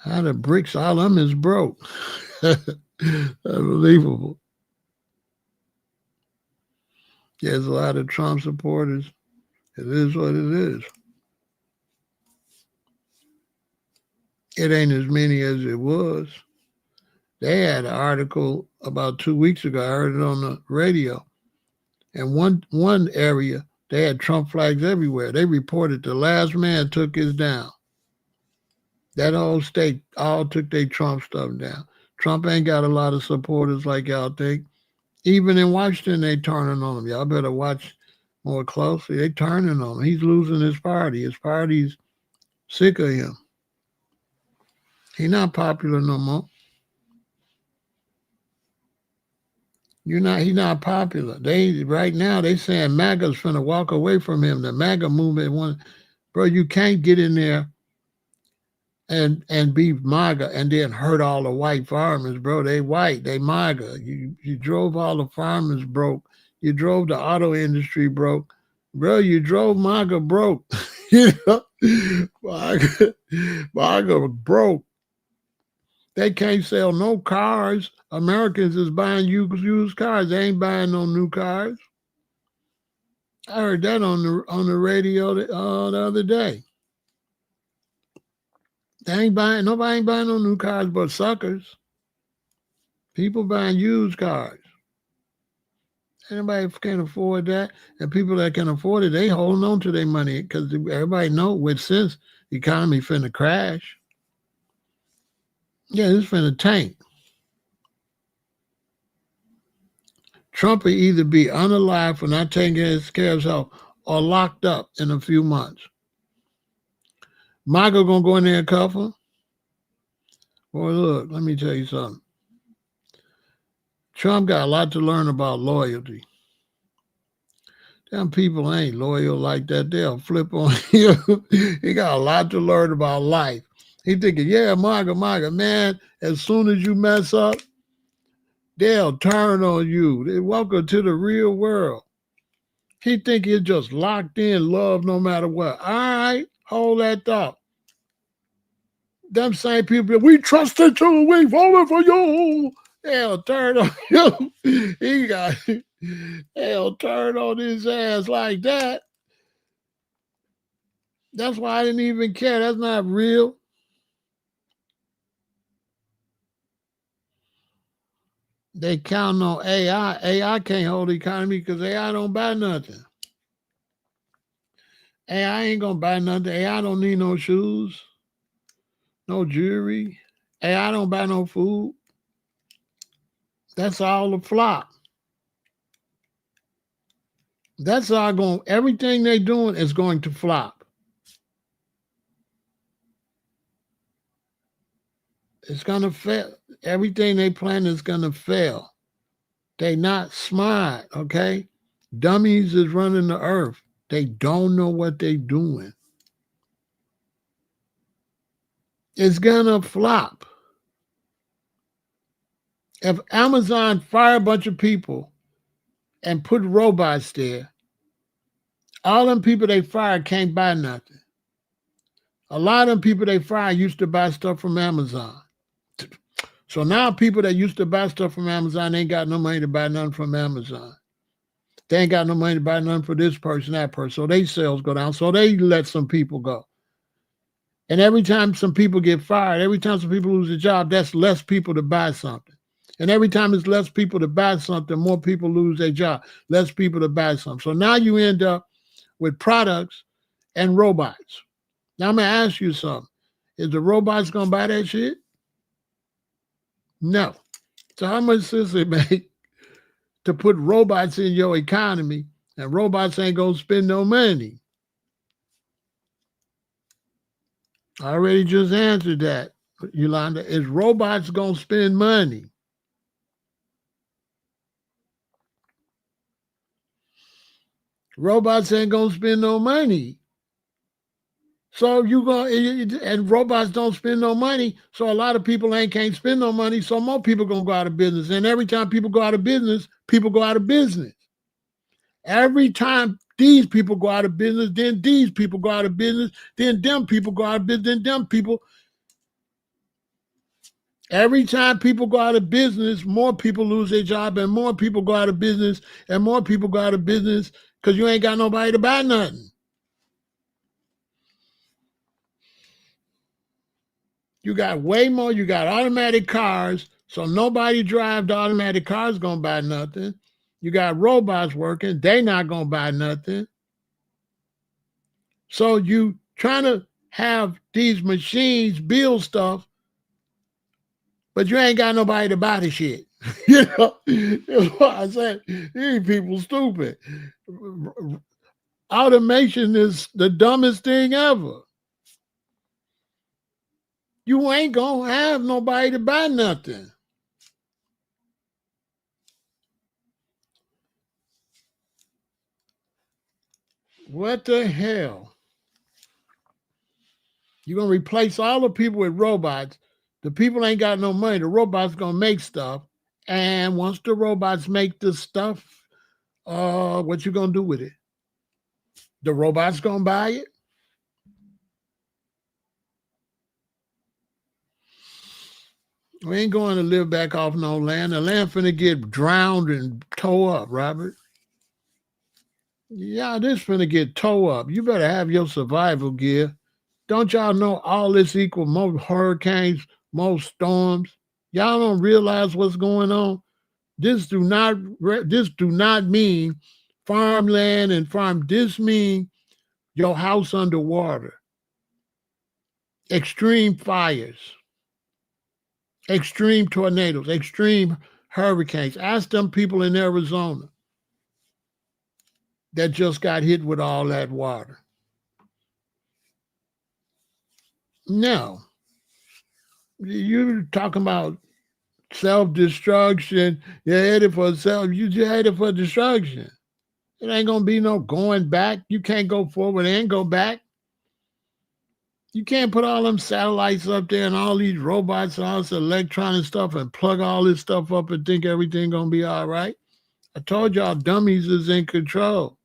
How the BRICS, all of them is broke. Unbelievable. There's a lot of Trump supporters. It is what it is. It ain't as many as it was. They had an article about 2 weeks ago. I heard it on the radio. And one area, they had Trump flags everywhere. They reported the last man took his down. That whole state all took their Trump stuff down. Trump ain't got a lot of supporters like y'all think. Even in Washington, they turning on him. Y'all better watch more closely. They turning on him. He's losing his party. His party's sick of him. He's not popular no more. He's not popular. Right now they saying MAGA's finna walk away from him. The MAGA movement bro, you can't get in there and be MAGA and then hurt all the white farmers, bro. They white, they MAGA. You drove all the farmers broke. You drove the auto industry broke. Bro, you drove MAGA broke. You know? MAGA broke. They can't sell no cars. Americans is buying used cars. They ain't buying no new cars. I heard that on the radio the other day. Nobody ain't buying no new cars but suckers. People buying used cars. Anybody can afford that. And people that can afford it, they holding on to their money because everybody know with sense the economy finna crash. Yeah, it's finna tank. Trump will either be unalive for not taking care of himself or locked up in a few months. Michael gonna go in there and cuff him? Boy, look, let me tell you something. Trump got a lot to learn about loyalty. Them people ain't loyal like that. They'll flip on you. He got a lot to learn about life. He thinking, yeah, MAGA, man, as soon as you mess up, they'll turn on you. They welcome to the real world. He think he's just locked in love no matter what. All right, hold that thought. Them same people, we trusted you, we voted for you. They'll turn on you. They'll turn on his ass like that. That's why I didn't even care. That's not real. They count on AI. AI can't hold the economy because AI don't buy nothing. AI ain't gonna buy nothing. AI don't need no shoes, no jewelry. AI don't buy no food. That's all a flop. That's all going. Everything they doing is going to flop. It's gonna fail. Everything they plan is gonna fail. They not smart, okay? Dummies is running the earth. They don't know what they doing. It's gonna flop. If Amazon fire a bunch of people and put robots there, all them people they fired can't buy nothing. A lot of them people they fired used to buy stuff from Amazon. So now people that used to buy stuff from Amazon ain't got no money to buy nothing from Amazon. They ain't got no money to buy nothing for this person, that person. So their sales go down. So they let some people go. And every time some people get fired, every time some people lose a job, that's less people to buy something. And every time it's less people to buy something, more people lose their job, less people to buy something. So now you end up with products and robots. Now I'm going to ask you something. Is the robots going to buy that shit? No. So how much sense it make to put robots in your economy and robots ain't gonna spend no money? I already just answered that, Yolanda. Is robots gonna spend money? Robots ain't gonna spend no money. So you go and robots don't spend no money. So a lot of people ain't can't spend no money. So more people gonna go out of business. And every time people go out of business, people go out of business. Every time these people go out of business, then these people go out of business, then them people go out of business, then them people. Every time people go out of business, more people lose their job, and more people go out of business, and more people go out of business because you ain't got nobody to buy nothing. You got Waymo, you got automatic cars, so nobody drive the automatic cars gonna buy nothing. You got robots working, they not gonna buy nothing. So you trying to have these machines build stuff, but you ain't got nobody to buy the shit. You know, that's why I said these people stupid. Automation is the dumbest thing ever. You ain't gonna have nobody to buy nothing. What the hell? You're gonna replace all the people with robots. The people ain't got no money. The robots gonna make stuff. And once the robots make the stuff, what you gonna do with it? The robots gonna buy it? We ain't going to live back off no land. The land finna get drowned and tore up, Robert. Yeah, this finna get tore up. You better have your survival gear. Don't y'all know all this equal more hurricanes, more storms? Y'all don't realize what's going on. This do not mean farmland and farm. This mean your house underwater. Extreme fires, extreme tornadoes, extreme hurricanes. Ask them people in Arizona that just got hit with all that water. No, you're talking about self-destruction. You're headed for you're headed for destruction. It ain't gonna be no going back. You can't go forward and go back. You can't put all them satellites up there and all these robots and all this electronic stuff and plug all this stuff up and think everything gonna be all right. I told y'all dummies is in control.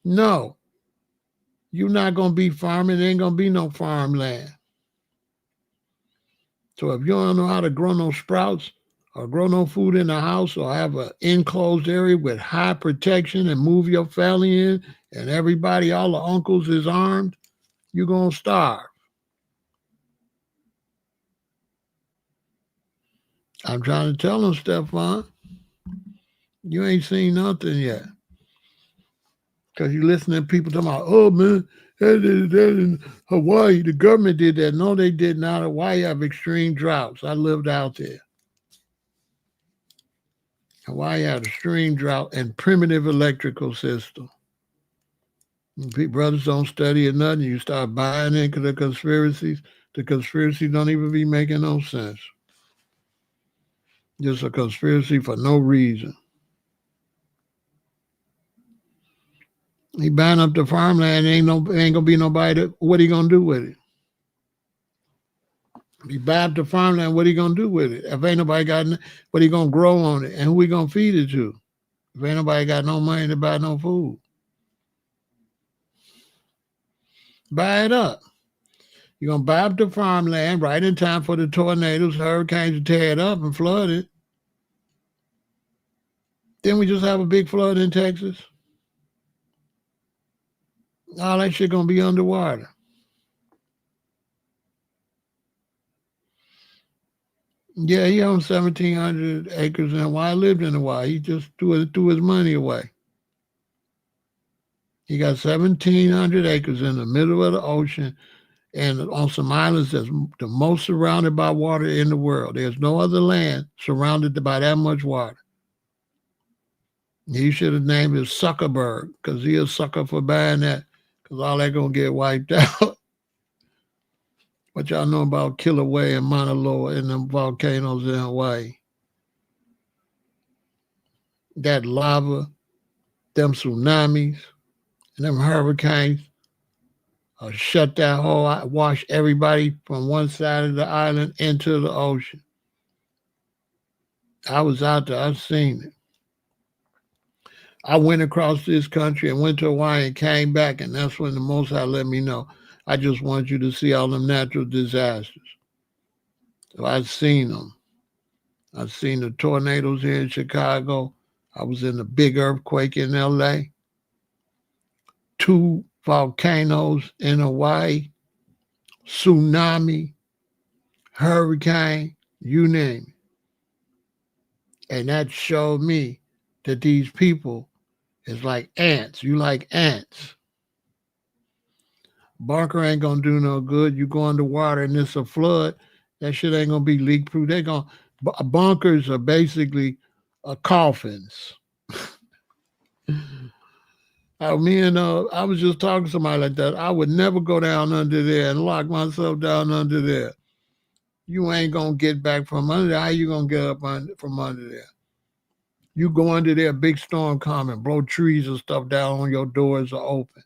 No, you're not gonna be farming. There ain't gonna be no farmland. So if you don't know how to grow no sprouts or grow no food in the house or have an enclosed area with high protection and move your family in and everybody, all the uncles is armed, you're gonna starve. I'm trying to tell them, Stefan, you ain't seen nothing yet. Because you listen to people talking about, oh man, that in Hawaii, the government did that. No, they did not. Hawaii have extreme droughts. I lived out there. Hawaii had extreme drought and primitive electrical system. Brothers don't study or nothing. You start buying into the conspiracies. The conspiracies don't even be making no sense. Just a conspiracy for no reason. He buying up the farmland. Ain't gonna be nobody. What he gonna do with it? He buy up the farmland. What he gonna do with it? If ain't nobody got, what he gonna grow on it, and who he gonna feed it to? If ain't nobody got no money to buy no food, buy it up. You're gonna buy up the farmland right in time for the tornadoes, hurricanes to tear it up and flood it. Then we just have a big flood in Texas. All that shit gonna be underwater. Yeah, he owns 1,700 acres in Hawaii. I lived in Hawaii. He just threw his money away. He got 1,700 acres in the middle of the ocean, And on some islands that's the most surrounded by water in the world. There's no other land surrounded by that much water. He should have named it Zuckerberg because he a sucker for buying that because all that going to get wiped out. What y'all know about Kilauea and Mauna Loa and them volcanoes in Hawaii? That lava, them tsunamis, and them hurricanes shut that whole, wash everybody from one side of the island into the ocean. I was out there, I've seen it. I went across this country and went to Hawaii and came back, and that's when the Most High let me know. I just want you to see all them natural disasters. So I've seen them. I've seen the tornadoes here in Chicago. I was in the big earthquake in LA. 2 volcanoes in Hawaii. Tsunami. Hurricane. You name it. And that showed me that these people is like ants. You like ants. Bunker ain't gonna do no good. You go underwater and it's a flood. That shit ain't gonna be leak proof. Bunkers are basically coffins. I was just talking to somebody like that. I would never go down under there and lock myself down under there. You ain't gonna get back from under there. How you gonna get up from under there? You go under there, big storm coming, blow trees and stuff down on your doors are open.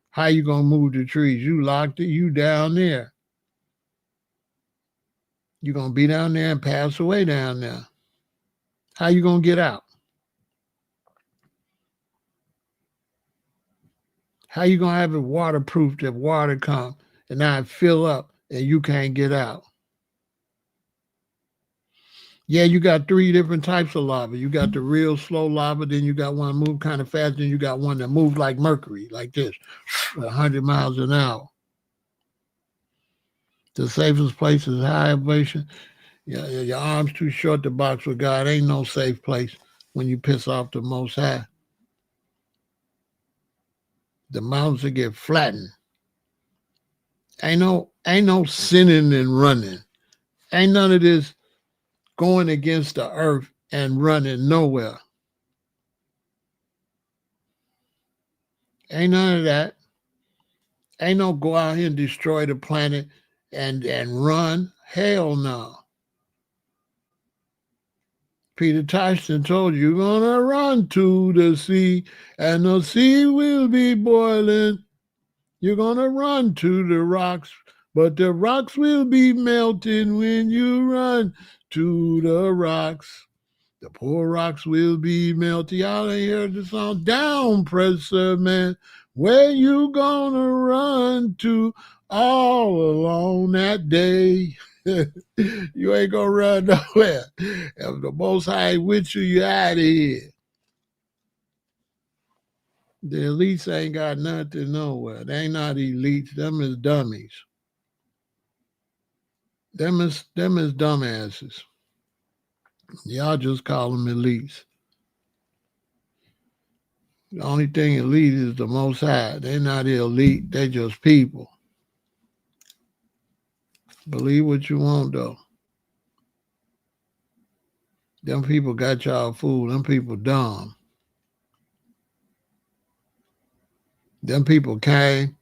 How you gonna move the trees? You locked it, you down there. You're gonna be down there and pass away down there. How you gonna get out? How you gonna have it waterproof if water come and now it fill up and you can't get out? Yeah, you got 3 different types of lava. You got the real slow lava, then you got one move kind of fast, then you got one that moves like mercury, like this, 100 miles an hour. The safest place is high elevation. Yeah, your arm's too short to box with God. Ain't no safe place when you piss off the Most High. The mountains will get flattened. Ain't no sinning and running. Ain't none of this going against the earth and running nowhere. Ain't none of that. Ain't no go out here and destroy the planet and run. Hell no. Peter Tyson told you, you're going to run to the sea and the sea will be boiling. You're going to run to the rocks, but the rocks will be melting when you run to the rocks. The poor rocks will be melting. Y'all ain't heard the song? Down, Presser Man. Where you going to run to all alone that day? You ain't gonna run nowhere. If the Most High with you, you out of here. The elites ain't got nothing nowhere. They ain't not elites. Them is dummies. Them is dumbasses. Y'all just call them elites. The only thing elite is the Most High. They're not elite. They just people. Believe what you want, though. Them people got y'all fooled. Them people dumb. Them people came,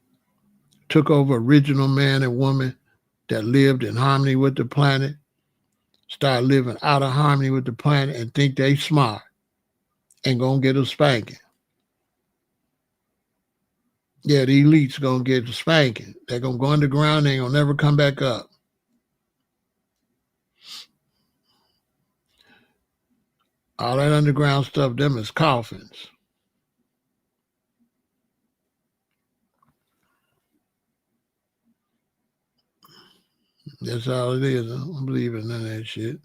took over original man and woman that lived in harmony with the planet, start living out of harmony with the planet and think they smart and gonna get a spanking. Yeah, the elites gonna get a spanking. They're gonna go underground, they ain't gonna never come back up. All that underground stuff, them is coffins. That's all it is. I don't believe in none of that shit.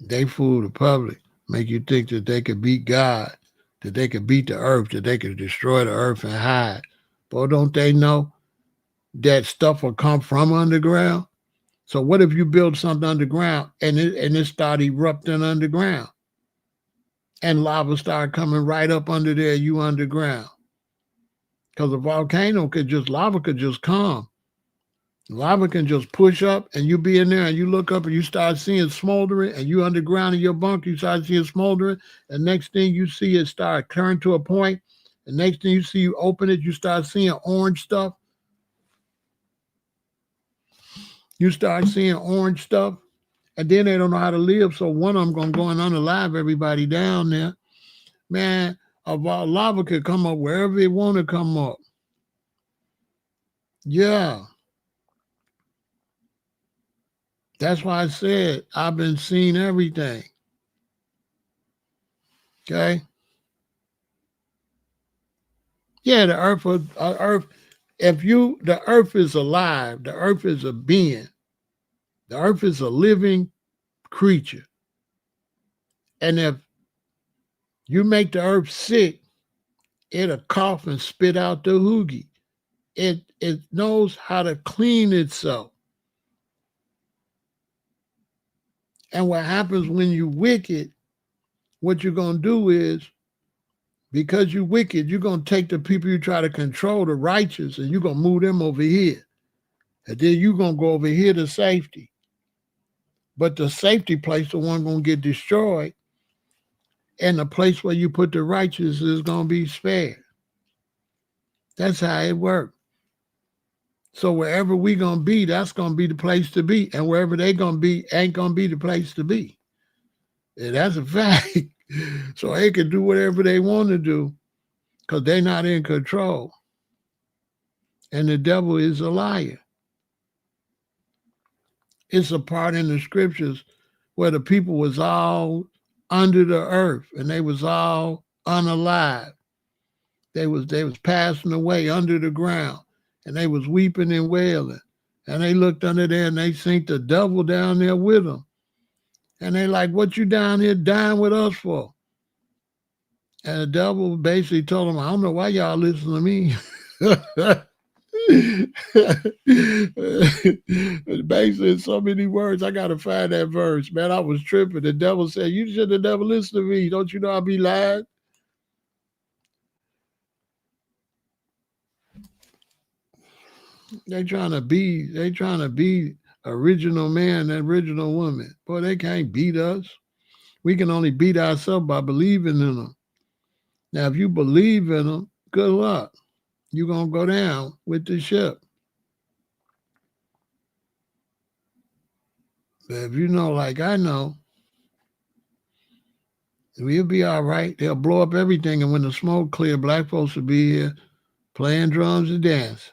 They fool the public, make you think that they could beat God, that they could beat the earth, that they could destroy the earth and hide. Boy, don't they know that stuff will come from underground? So what if you build something underground and it start erupting underground? And lava start coming right up under there, you underground. Because a volcano lava could just come. Lava can just push up and you be in there and you look up and you start seeing smoldering and you underground in your bunker, you start seeing smoldering. And next thing you see it start turning to a point. And next thing you see, you open it, you start seeing orange stuff. You start seeing orange stuff. And then they don't know how to live. So one of them going to go and unalive everybody down there. Man, lava could come up wherever it want to come up. Yeah. That's why I said I've been seeing everything. Okay. Yeah, the earth. The earth is alive. The earth is a being. The earth is a living creature. And if you make the earth sick, it'll cough and spit out the hoogie. It knows how to clean itself. And what happens when you wicked, what you're going to do is, because you wicked, you're going to take the people you try to control, the righteous, and you're going to move them over here. And then you're going to go over here to safety. But the safety place, the one going to get destroyed. And the place where you put the righteous is going to be spared. That's how it works. So wherever we going to be, that's going to be the place to be. And wherever they going to be, ain't going to be the place to be. And that's a fact. So they can do whatever they want to do because they're not in control. And the devil is a liar. It's a part in the scriptures where the people was all under the earth and they was all unalive. They was passing away under the ground and they was weeping and wailing. And they looked under there and they seen the devil down there with them. And they like, what you down here dying with us for? And the devil basically told them, I don't know why y'all listen to me. Basically, in so many words, I got to find that verse. Man, I was tripping. The devil said, you should have never listened to me. Don't you know I'll be lying? They trying to be original man and original woman. Boy, they can't beat us. We can only beat ourselves by believing in them. Now, if you believe in them, good luck. You're going to go down with the ship. But if you know, like I know, we'll be all right. They'll blow up everything. And when the smoke clear, black folks will be here playing drums and dance.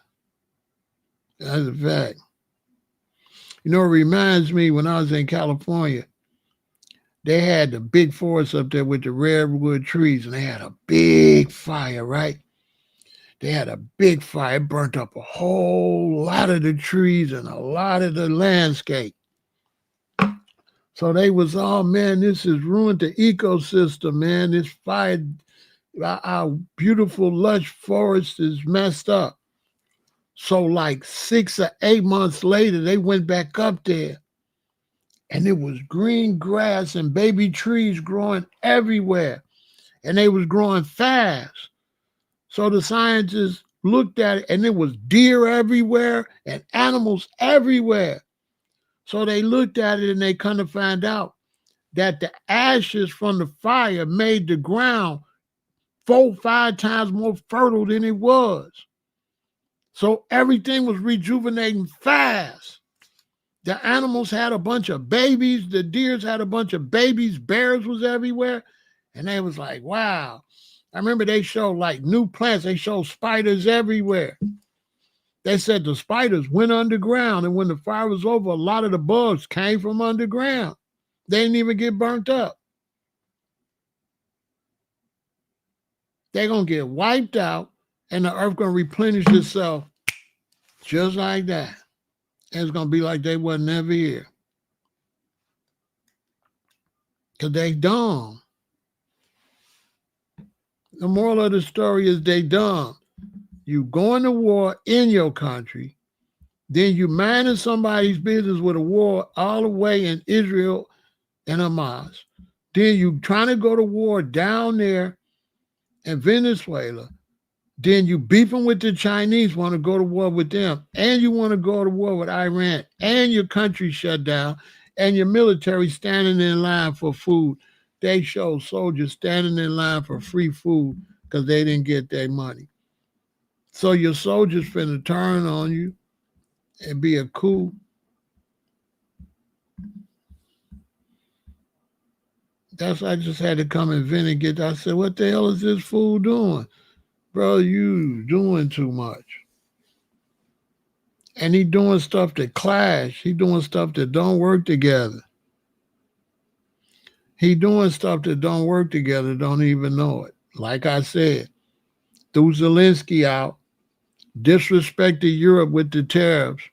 That's a fact. You know, it reminds me when I was in California, they had the big forest up there with the redwood trees, and they had a big fire, right? They had a big fire, it burnt up a whole lot of the trees and a lot of the landscape. So they was, oh man, this has ruined the ecosystem, man. This fire, our beautiful lush forest is messed up. So like 6 or 8 months later, they went back up there and it was green grass and baby trees growing everywhere. And they was growing fast. So the scientists looked at it and there was deer everywhere and animals everywhere. So they looked at it and they kind of found out that the ashes from the fire made the ground 4-5 times more fertile than it was. So everything was rejuvenating fast. The animals had a bunch of babies. The deers had a bunch of babies. Bears was everywhere. And they was like, wow. I remember they showed like new plants. They showed spiders everywhere. They said the spiders went underground. And when the fire was over, a lot of the bugs came from underground. They didn't even get burnt up. They're going to get wiped out and the earth going to replenish itself just like that. And it's going to be like they wasn't never here. Because they dumb. The moral of the story is they dumb. You going to war in your country, then you minding somebody's business with a war all the way in Israel and Hamas. Then you trying to go to war down there in Venezuela Then you beefing with the Chinese, want to go to war with them, and you want to go to war with Iran, and your country shut down, and your military standing in line for food. They show soldiers standing in line for free food because they didn't get their money. So your soldiers finna turn on you and be a coup. That's why I just had to come and vent and get. I said, "What the hell is this fool doing, bro? You doing too much." And he doing stuff that clash. He doing stuff that don't work together. He doing stuff that don't work together. Don't even know it. Like I said, threw Zelensky out, disrespected Europe with the tariffs.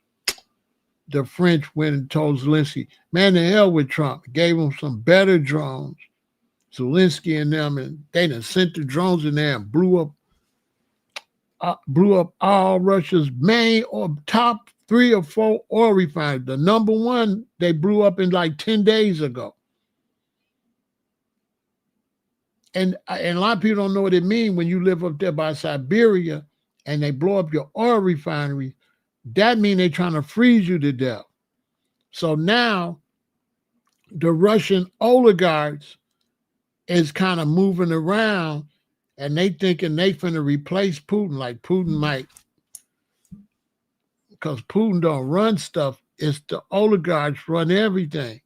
The French went and told Zelensky, "Man, the hell with Trump." Gave him some better drones. Zelensky and them, and they done sent the drones in there and blew up all Russia's main or top 3 or 4 oil refineries. The number one they blew up in like 10 days ago. And a lot of people don't know what it means when you live up there by Siberia and they blow up your oil refinery. That means they're trying to freeze you to death. So now the Russian oligarchs is kind of moving around and they thinking they finna replace Putin, like Putin might, because Putin don't run stuff. It's the oligarchs run everything.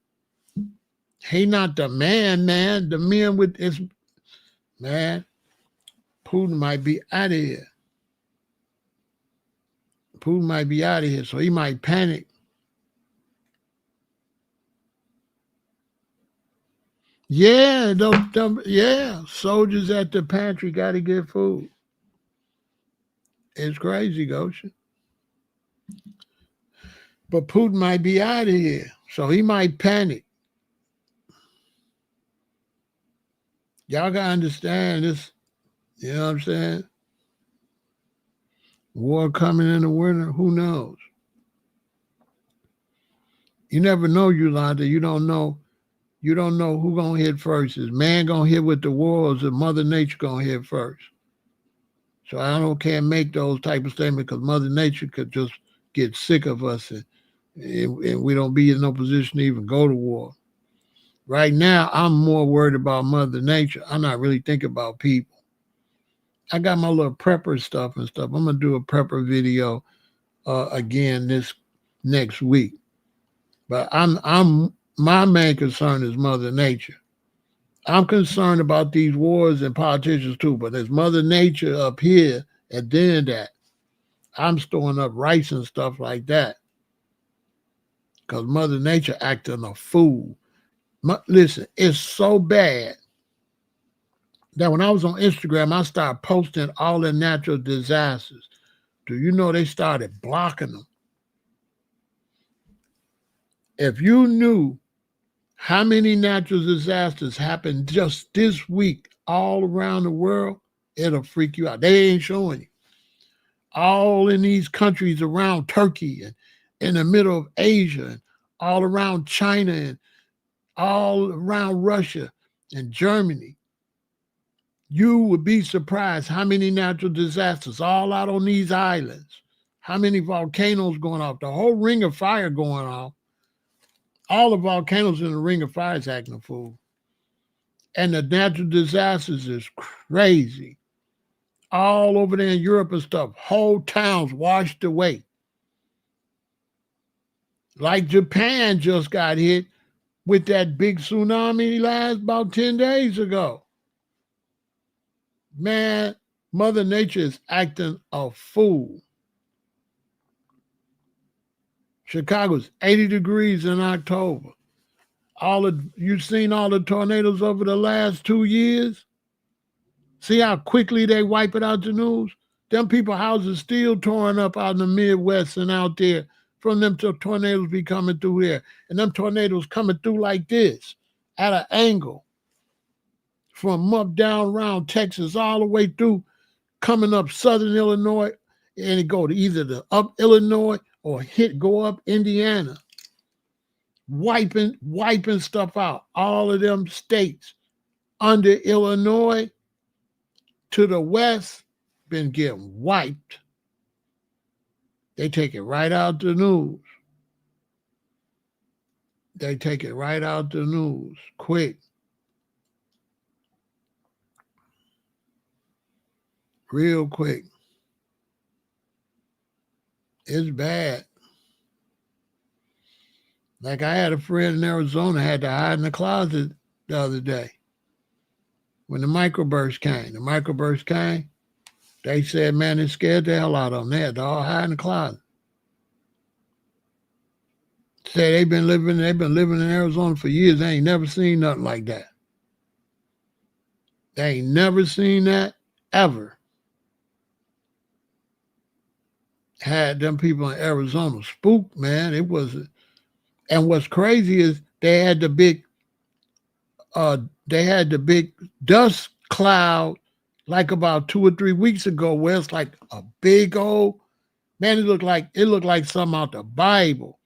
He not the man. The men with his, man, Putin might be out of here. Putin might be out of here, so he might panic. Yeah, soldiers at the pantry got to get food. It's crazy, Goshen. But Putin might be out of here, so he might panic. Y'all got to understand this. You know what I'm saying? War coming in the winter, who knows? You never know, Yolanda. You don't know who gonna hit first. Is man gonna hit with the war, or is Mother Nature gonna hit first? So can't make those type of statements because Mother Nature could just get sick of us and we don't be in no position to even go to war. Right now, I'm more worried about Mother Nature. I'm not really thinking about people. I got my little prepper stuff and stuff. I'm gonna do a prepper video again this next week. But I'm my main concern is Mother Nature. I'm concerned about these wars and politicians too, but there's Mother Nature up here, and then that I'm storing up rice and stuff like that because Mother Nature acting a fool. Listen, it's so bad that when I was on Instagram, I started posting all the natural disasters. Do you know they started blocking them? If you knew how many natural disasters happened just this week all around the world, it'll freak you out. They ain't showing you. All in these countries around Turkey and in the middle of Asia and all around China and all around Russia and Germany. You would be surprised how many natural disasters all out on these islands. How many volcanoes going off? The whole ring of fire going off. All the volcanoes in the ring of fire is acting a fool. And the natural disasters is crazy. All over there in Europe and stuff. Whole towns washed away. Like Japan just got hit with that big tsunami last about 10 days ago. Man, Mother Nature is acting a fool. Chicago's 80 degrees in October. You've seen all the tornadoes over the last 2 years? See how quickly they wipe it out the news? Them people houses still torn up out in the Midwest and out there from them tornadoes be coming through there. And them tornadoes coming through like this at an angle from up down around Texas all the way through coming up southern Illinois and it go to either the up Illinois or go up Indiana. Wiping stuff out. All of them states under Illinois to the west been getting wiped. They take it right out the news. They take it right out the news, quick. Real quick. It's bad. Like I had a friend in Arizona had to hide in the closet the other day. When the microburst came, they said, man, it scared the hell out of them. They had to all hide in the closet. Said they've been living in Arizona for years. They ain't never seen nothing like that. They ain't never seen that ever. Had them people in Arizona spooked, man. It was, and what's crazy is they had the big dust cloud like about 2 or 3 weeks ago, where it's like a big old, man, it looked like something out the Bible.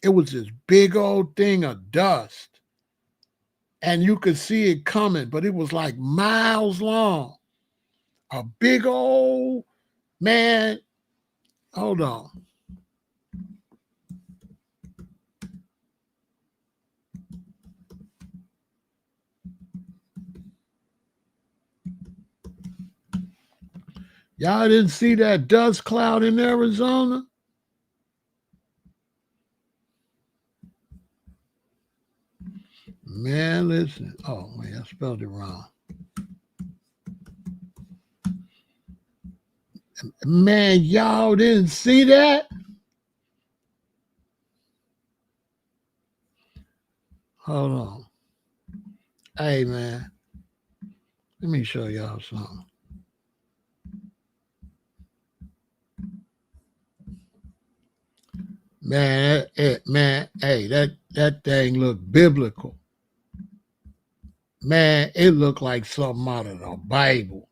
It was this big old thing of dust. And you could see it coming, but it was like miles long. A big old, man, hold on. Y'all didn't see that dust cloud in Arizona? Man, listen. Oh, wait, I spelled it wrong. Man, y'all didn't see that? Hold on. Hey, man. Let me show y'all something. Man, hey, that thing looked biblical. Man, it looked like something out of the Bible.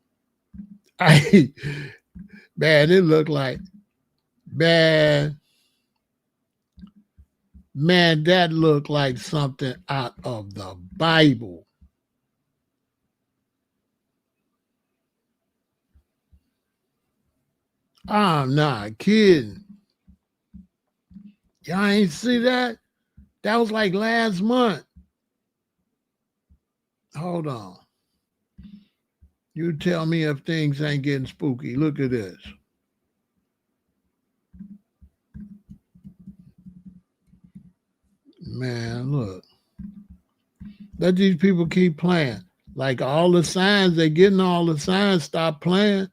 Man, it looked like, man, that looked like something out of the Bible. I'm not kidding. Y'all ain't see that? That was like last month. Hold on. You tell me if things ain't getting spooky. Look at this. Man, look. Let these people keep playing. Like all the signs, they're getting all the signs, stop playing,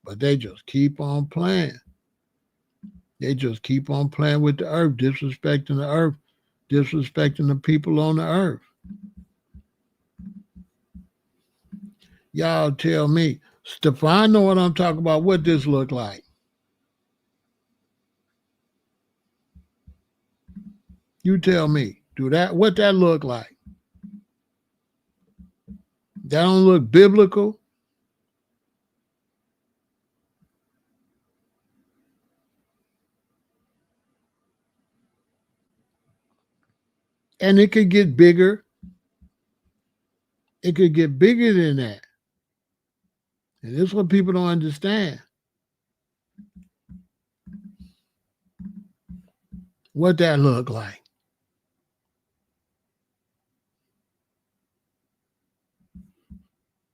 but they just keep on playing. They just keep on playing with the earth, disrespecting the earth, disrespecting the people on the earth. Y'all tell me. Stefan know what I'm talking about. What this look like? You tell me. What that look like? That don't look biblical? And it could get bigger. It could get bigger than that. And this is what people don't understand. What that look like?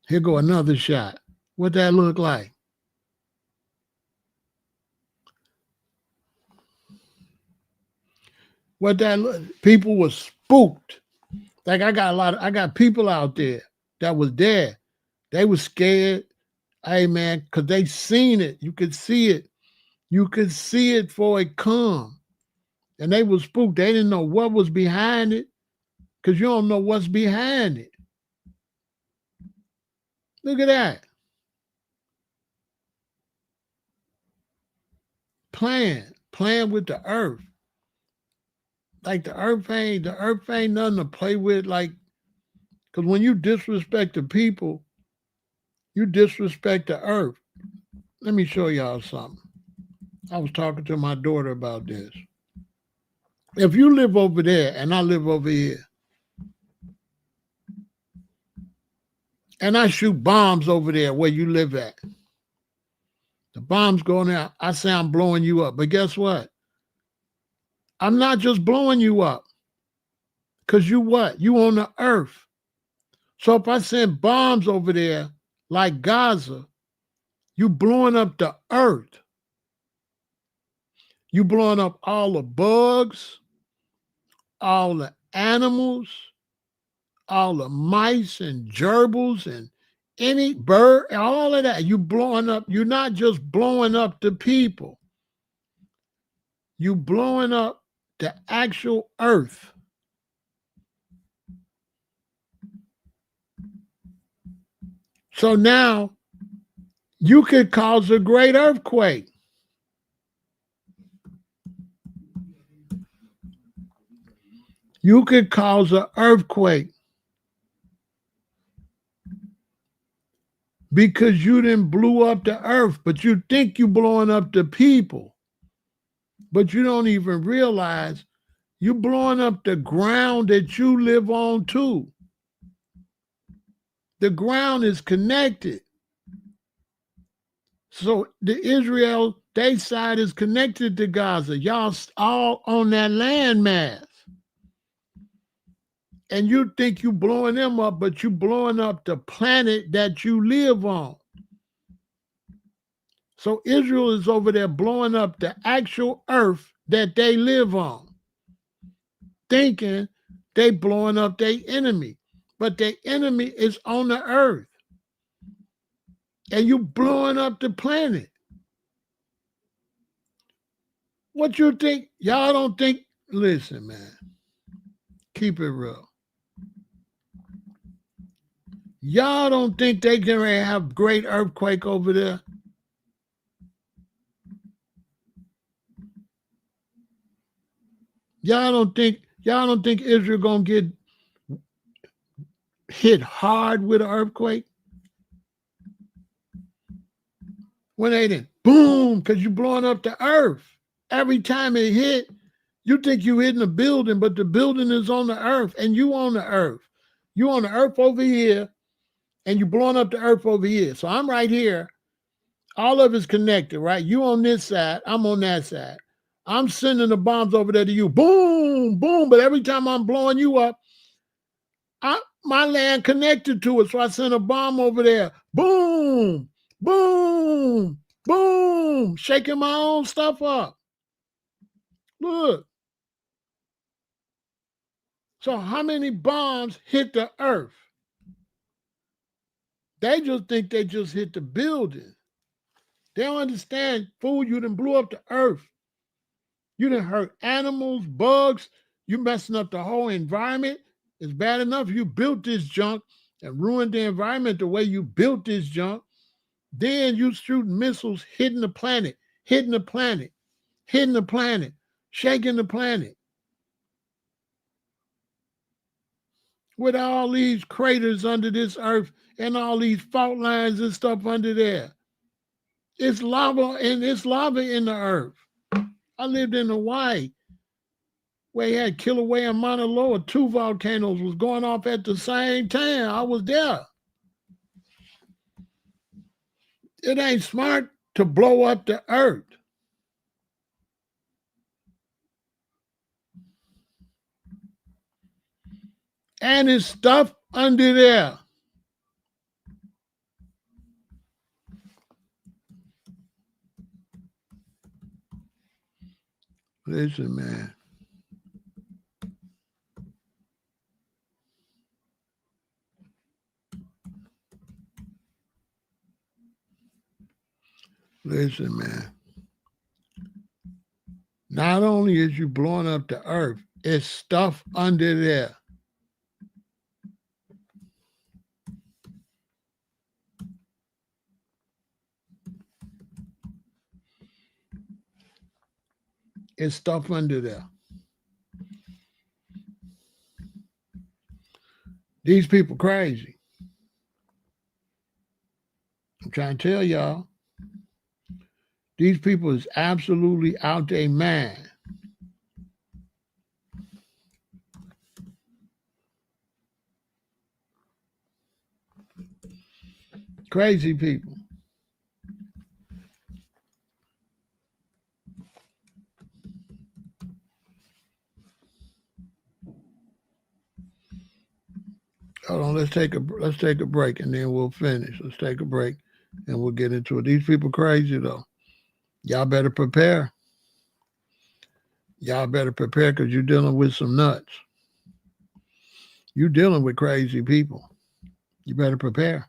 Here go another shot. What that look like? What that look? People were spooked. Like I got people out there that was there. They were scared. Hey man, because they seen it. You could see it. You could see it before it come. And they were spooked. They didn't know what was behind it. Because you don't know what's behind it. Look at that. Playing with the earth. Like the earth ain't nothing to play with. Like, because when you disrespect the people, you disrespect the earth. Let me show y'all something. I was talking to my daughter about this. If you live over there and I live over here, and I shoot bombs over there where you live at, The bomb's going out. I say I'm blowing you up. But guess what? I'm not just blowing you up. Because you what? You on the earth. So if I send bombs over there like Gaza, you blowing up the earth. You blowing up all the bugs, all the animals, all the mice and gerbils and any bird, all of that. You blowing up. You're not just blowing up the people. You blowing up the actual earth. So now you could cause a great earthquake. You could cause an earthquake because you didn't blew up the earth, but you think you blowing up the people. But you don't even realize you blowing up the ground that you live on too. The ground is connected. So the Israel, they side is connected to Gaza. Y'all all on that landmass. And you think you blowing them up, but you blowing up the planet that you live on. So Israel is over there blowing up the actual earth that they live on, thinking they blowing up their enemy. But their enemy is on the earth. And you blowing up the planet. What you think? Y'all don't think, listen, man, keep it real. Y'all don't think they can have great earthquake over there? Y'all don't think Israel gonna get hit hard with an earthquake? When they didn't, boom, because you blowing up the earth. Every time it hit, you think you hitting a building, but the building is on the earth and you on the earth. You on the earth over here and you blowing up the earth over here. So I'm right here. All of it's connected, right? You on this side, I'm on that side. I'm sending the bombs over there to you. Boom, boom. But every time I'm blowing you up, my land connected to it. So I send a bomb over there. Boom, boom, boom. Shaking my own stuff up. Look. So how many bombs hit the earth? They just think they just hit the building. They don't understand, fool, you done blew up the earth. You done hurt animals, bugs. You messing up the whole environment. It's bad enough you built this junk and ruined the environment the way you built this junk. Then you shooting missiles, hitting the planet, hitting the planet, hitting the planet, shaking the planet. With all these craters under this earth and all these fault lines and stuff under there. It's lava and it's lava in the earth. I lived in Hawaii where you had Kilauea and Mauna Loa, two volcanoes was going off at the same time. I was there. It ain't smart to blow up the earth. And it's stuff under there. Listen, man. Listen, man. Not only is you blowing up the earth, it's stuff under there. It's stuff under there. These people crazy. I'm trying to tell y'all. These people is absolutely out their mind. Crazy people. Hold on, let's take a break and then we'll finish. Let's take a break and we'll get into it. These people crazy though. Y'all better prepare. Y'all better prepare because you're dealing with some nuts. You're dealing with crazy people. You better prepare.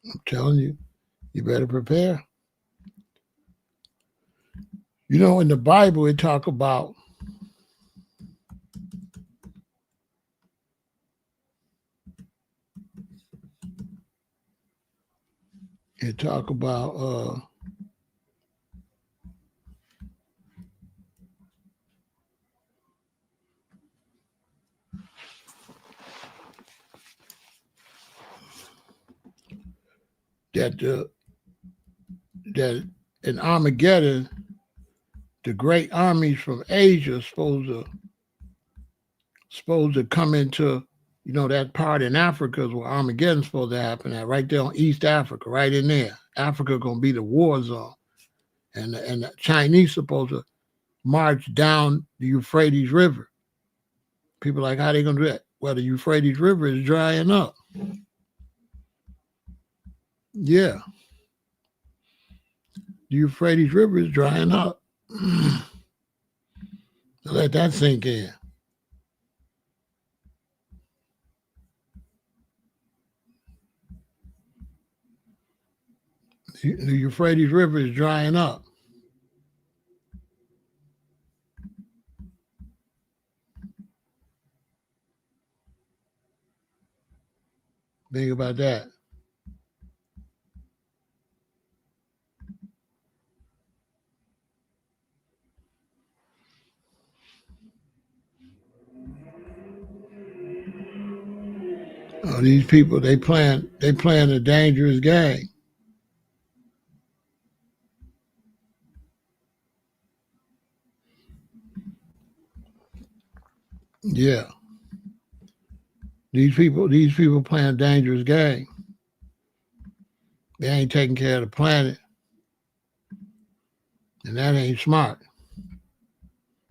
I'm telling you, you better prepare. You know, in the Bible, it talk about that in Armageddon, the great armies from Asia supposed to come into, you know, that part in Africa is where Armageddon's supposed to happen at, right there on East Africa, right in there. Africa gonna be the war zone, and the Chinese supposed to march down the Euphrates River. People are like, how they gonna do that? Well, the Euphrates River is drying up. Yeah, the Euphrates River is drying up. Let that sink in. The Euphrates River is drying up. Think about that. Oh, these people, they playing a dangerous game. Yeah. These people playing a dangerous game. They ain't taking care of the planet. And that ain't smart.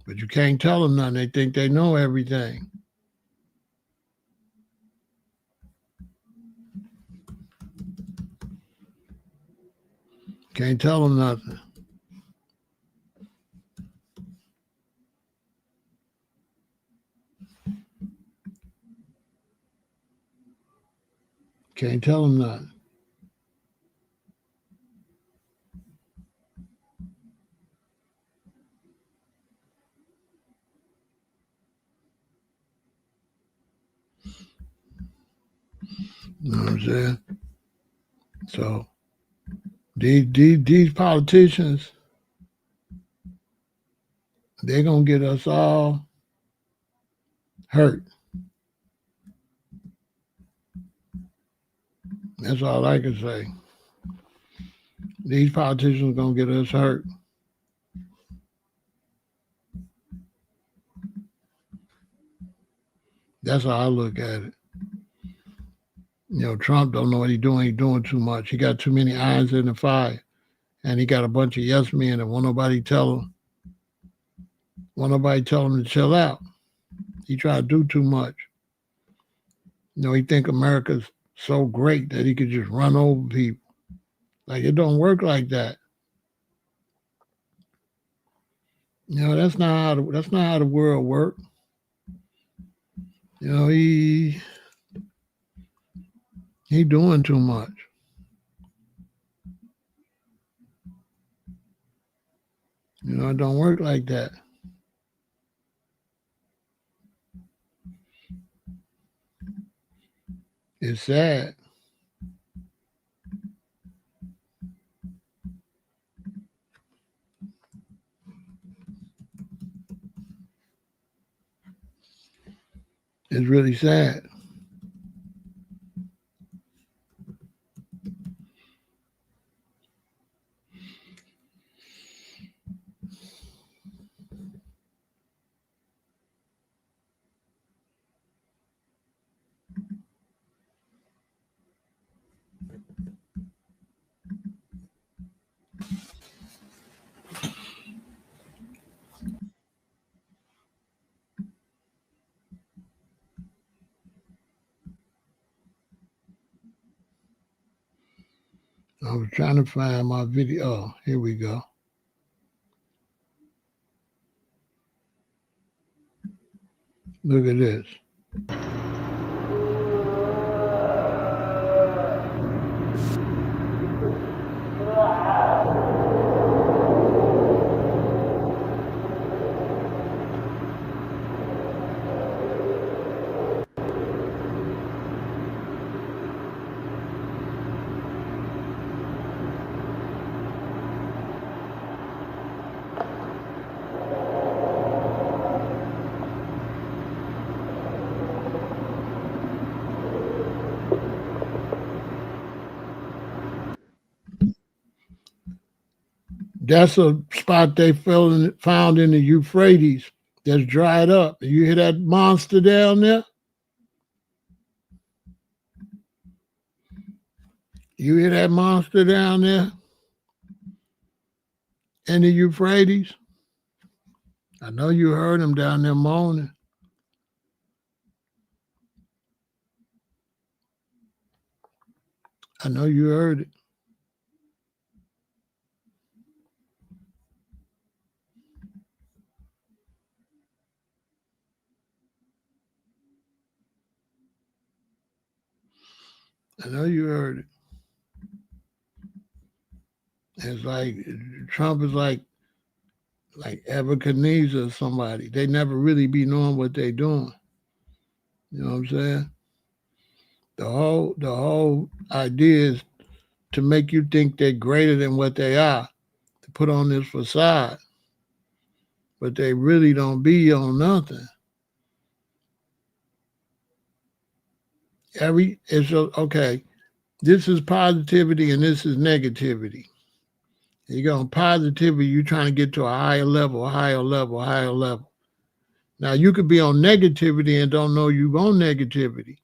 But you can't tell them nothing. They think they know everything. Can't tell them nothing. Can't tell them nothing. You know what I'm saying? So these politicians, they're gonna get us all hurt. That's all I can say. These politicians are gonna get us hurt. That's how I look at it. You know, Trump don't know what he's doing. He's doing too much. He got too many irons in the fire. And he got a bunch of yes men and won't nobody tell him to chill out. He tried to do too much. He think America's so great that he could just run over people. Like, it don't work like that. That's not how the world works. He doing too much. It don't work like that. It's sad. It's really sad. I was trying to find my video. Oh, here we go. Look at this. That's a spot they found in the Euphrates that's dried up. You hear that monster down there? You hear that monster down there in the Euphrates? I know you heard him down there moaning. I know you heard it. I know you heard it. It's like Trump is like Nebuchadnezzar or somebody. They never really be knowing what they doing. You know what I'm saying? The whole idea is to make you think they're greater than what they are, to put on this facade. But they really don't be on nothing. Okay, this is positivity and this is negativity. You go on positivity, you're trying to get to a higher level, higher level, higher level. Now you could be on negativity and don't know you're on negativity.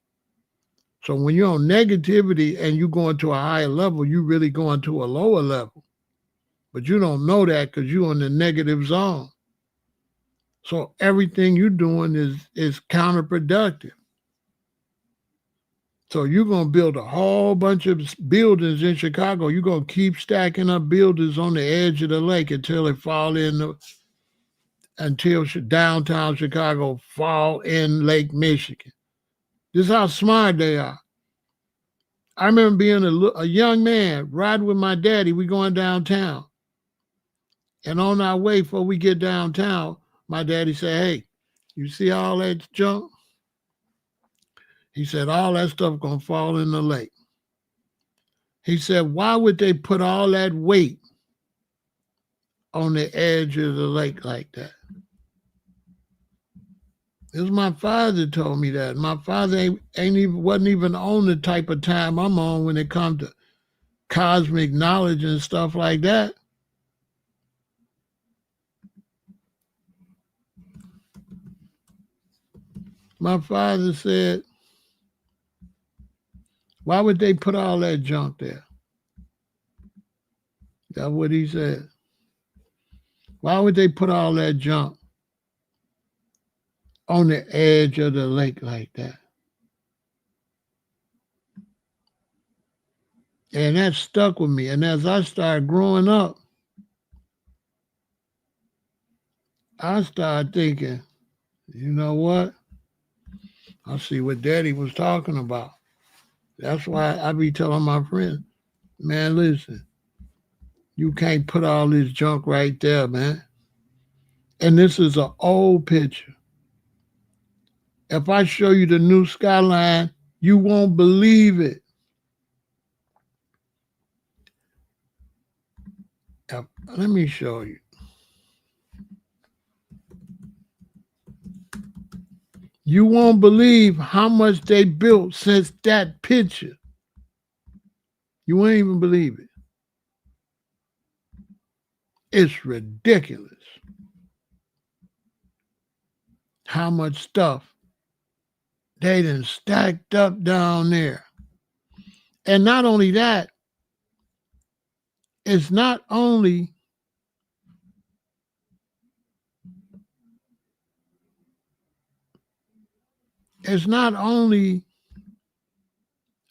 So when you're on negativity and you going to a higher level, you really going to a lower level. But you don't know that because you're in the negative zone. So everything you're doing is counterproductive. So you're going to build a whole bunch of buildings in Chicago. You're going to keep stacking up buildings on the edge of the lake until it fall in until downtown Chicago fall in Lake Michigan. This is how smart they are. I remember being a young man riding with my daddy. We going downtown. And on our way before we get downtown, my daddy said, "Hey, you see all that junk?" He said, "All that stuff going to fall in the lake." He said, "Why would they put all that weight on the edge of the lake like that?" It was my father told me that. My father wasn't even on the type of time I'm on when it comes to cosmic knowledge and stuff like that. My father said, "Why would they put all that junk there?" That's what he said. Why would they put all that junk on the edge of the lake like that? And that stuck with me. And as I started growing up, I started thinking, you know what? I see what Daddy was talking about. That's why I be telling my friends, man, listen, you can't put all this junk right there, man. And this is an old picture. If I show you the new skyline, you won't believe it. Let me show you. You won't believe how much they built since that picture. You won't even believe it. It's ridiculous how much stuff they done stacked up down there. And not only that, it's not only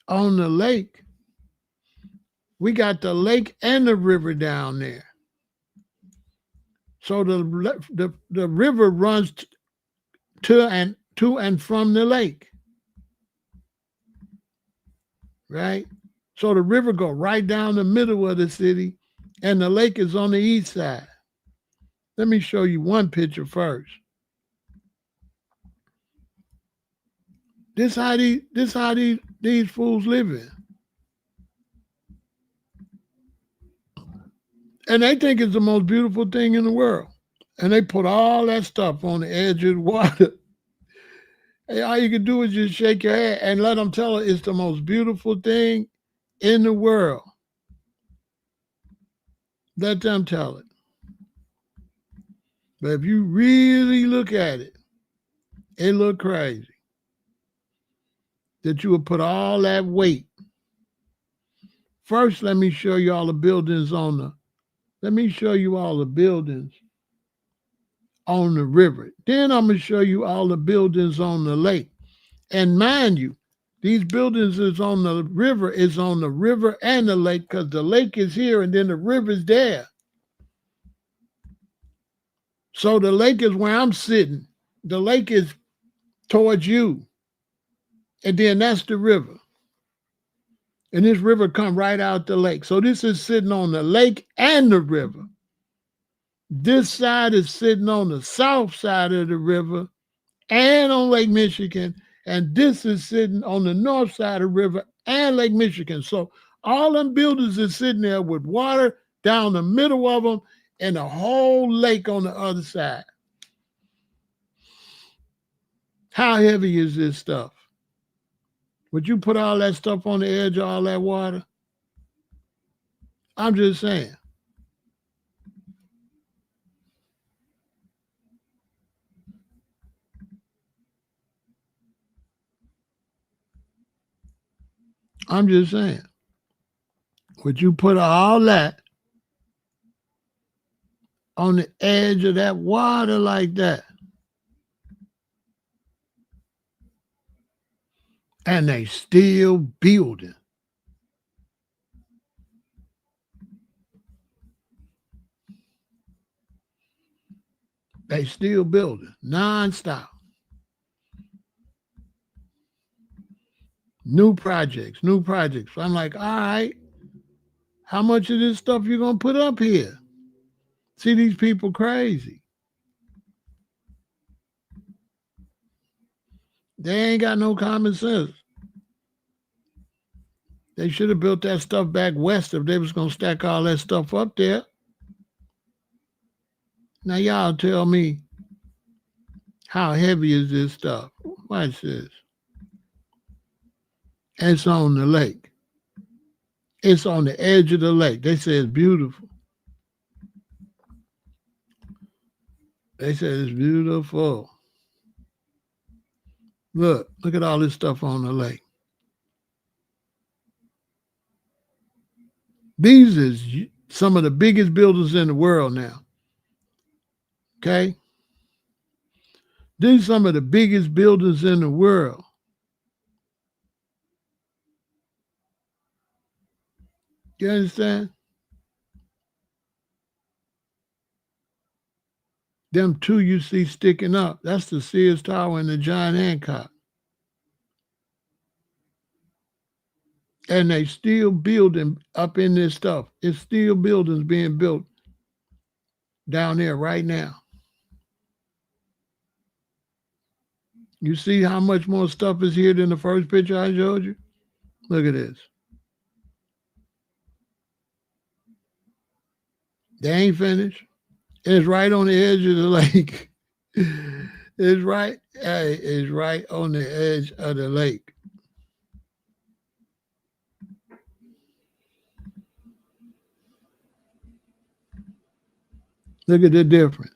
on the lake. We got the lake and the river down there. So the river runs to and from the lake. Right? So the river go right down the middle of the city and the lake is on the east side. Let me show you one picture first. This how these fools living. And they think it's the most beautiful thing in the world. And they put all that stuff on the edge of the water. And all you can do is just shake your head and let them tell it it's the most beautiful thing in the world. Let them tell it. But if you really look at it, it look crazy. That you would put all that weight. First, let me show you all the buildings on the river. Then I'm going to show you all the buildings on the lake. And mind you, these buildings is on the river and the lake because the lake is here and then the river's there. So the lake is where I'm sitting. The lake is towards you. And then that's the river. And this river come right out the lake. So this is sitting on the lake and the river. This side is sitting on the south side of the river and on Lake Michigan. And this is sitting on the north side of the river and Lake Michigan. So all them buildings is sitting there with water down the middle of them and a whole lake on the other side. How heavy is this stuff? Would you put all that stuff on the edge of all that water? I'm just saying. I'm just saying. Would you put all that on the edge of that water like that? And they still building. They still building nonstop. New projects. I'm like, all right, how much of this stuff you gonna put up here? See, these people crazy. They ain't got no common sense. They should have built that stuff back west if they was gonna stack all that stuff up there. Now y'all tell me, how heavy is this stuff? Watch this. It's on the lake. It's on the edge of the lake. They say it's beautiful. They say it's beautiful. Look at all this stuff on the lake. These is some of the biggest buildings in the world now. Okay? These are some of the biggest buildings in the world. You understand? Them two you see sticking up, that's the Sears Tower and the John Hancock. And they still building up in this stuff. It's still buildings being built down there right now. You see how much more stuff is here than the first picture I showed you? Look at this. They ain't finished. It's right on the edge of the lake. It's right on the edge of the lake. Look at the difference.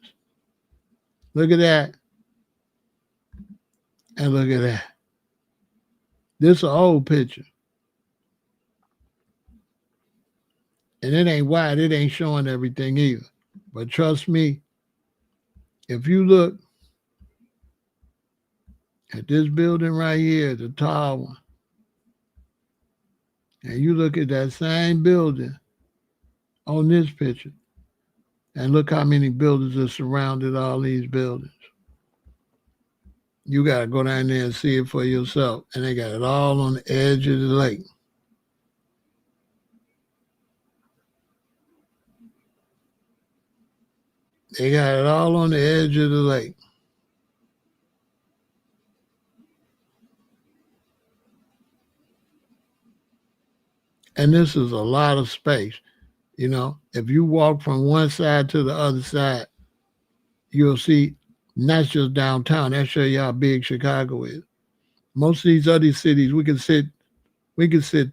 Look at that. And look at that. This is an old picture. And it ain't wide. It ain't showing everything either. But trust me, if you look at this building right here, the tall one, and you look at that same building on this picture, and look how many buildings are surrounded all these buildings. You got to go down there and see it for yourself. And they got it all on the edge of the lake. They got it all on the edge of the lake. And this is a lot of space. You know, if you walk from one side to the other side, you'll see not just downtown. That shows you how big Chicago is. Most of these other cities, we can sit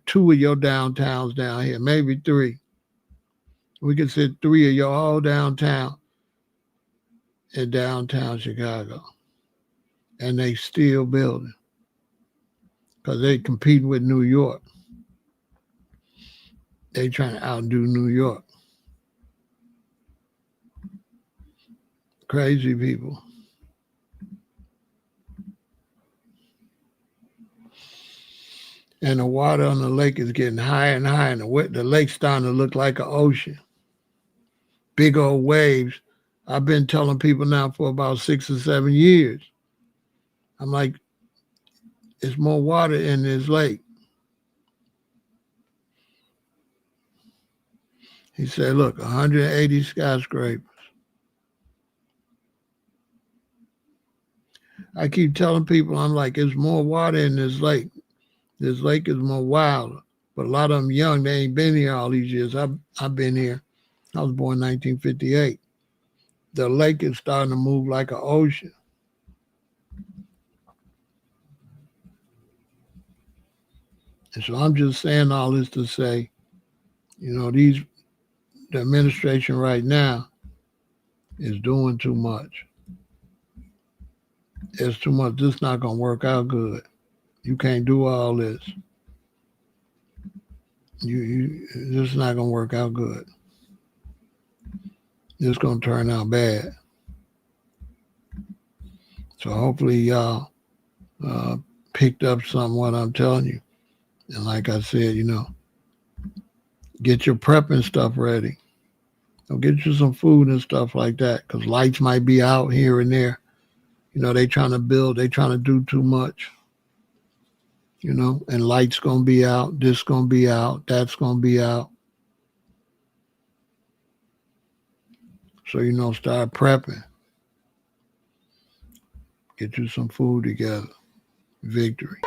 two of your downtowns down here, maybe three. We can sit three of your all downtown in downtown Chicago. And they still building because they competing with New York. They trying to outdo New York. Crazy people. And the water on the lake is getting higher and higher, and the lake's starting to look like an ocean. Big old waves. I've been telling people now for about 6 or 7 years. I'm like, there's more water in this lake. He said, look, 180 skyscrapers. I keep telling people, I'm like, there's more water in this lake. This lake is more wild. But a lot of them young, they ain't been here all these years. I've been here. I was born in 1958. The lake is starting to move like an ocean. And so I'm just saying all this to say, you know, the administration right now is doing too much. It's too much. This is not going to work out good. You can't do all this. This is not going to work out good. It's going to turn out bad. So hopefully y'all picked up some of what I'm telling you. And like I said, you know, get your prepping stuff ready. Or get you some food and stuff like that, because lights might be out here and there. You know, they trying to build, they trying to do too much. You know, and lights going to be out, this going to be out, that's going to be out. So, you know, start prepping. Get you some food together. Victory.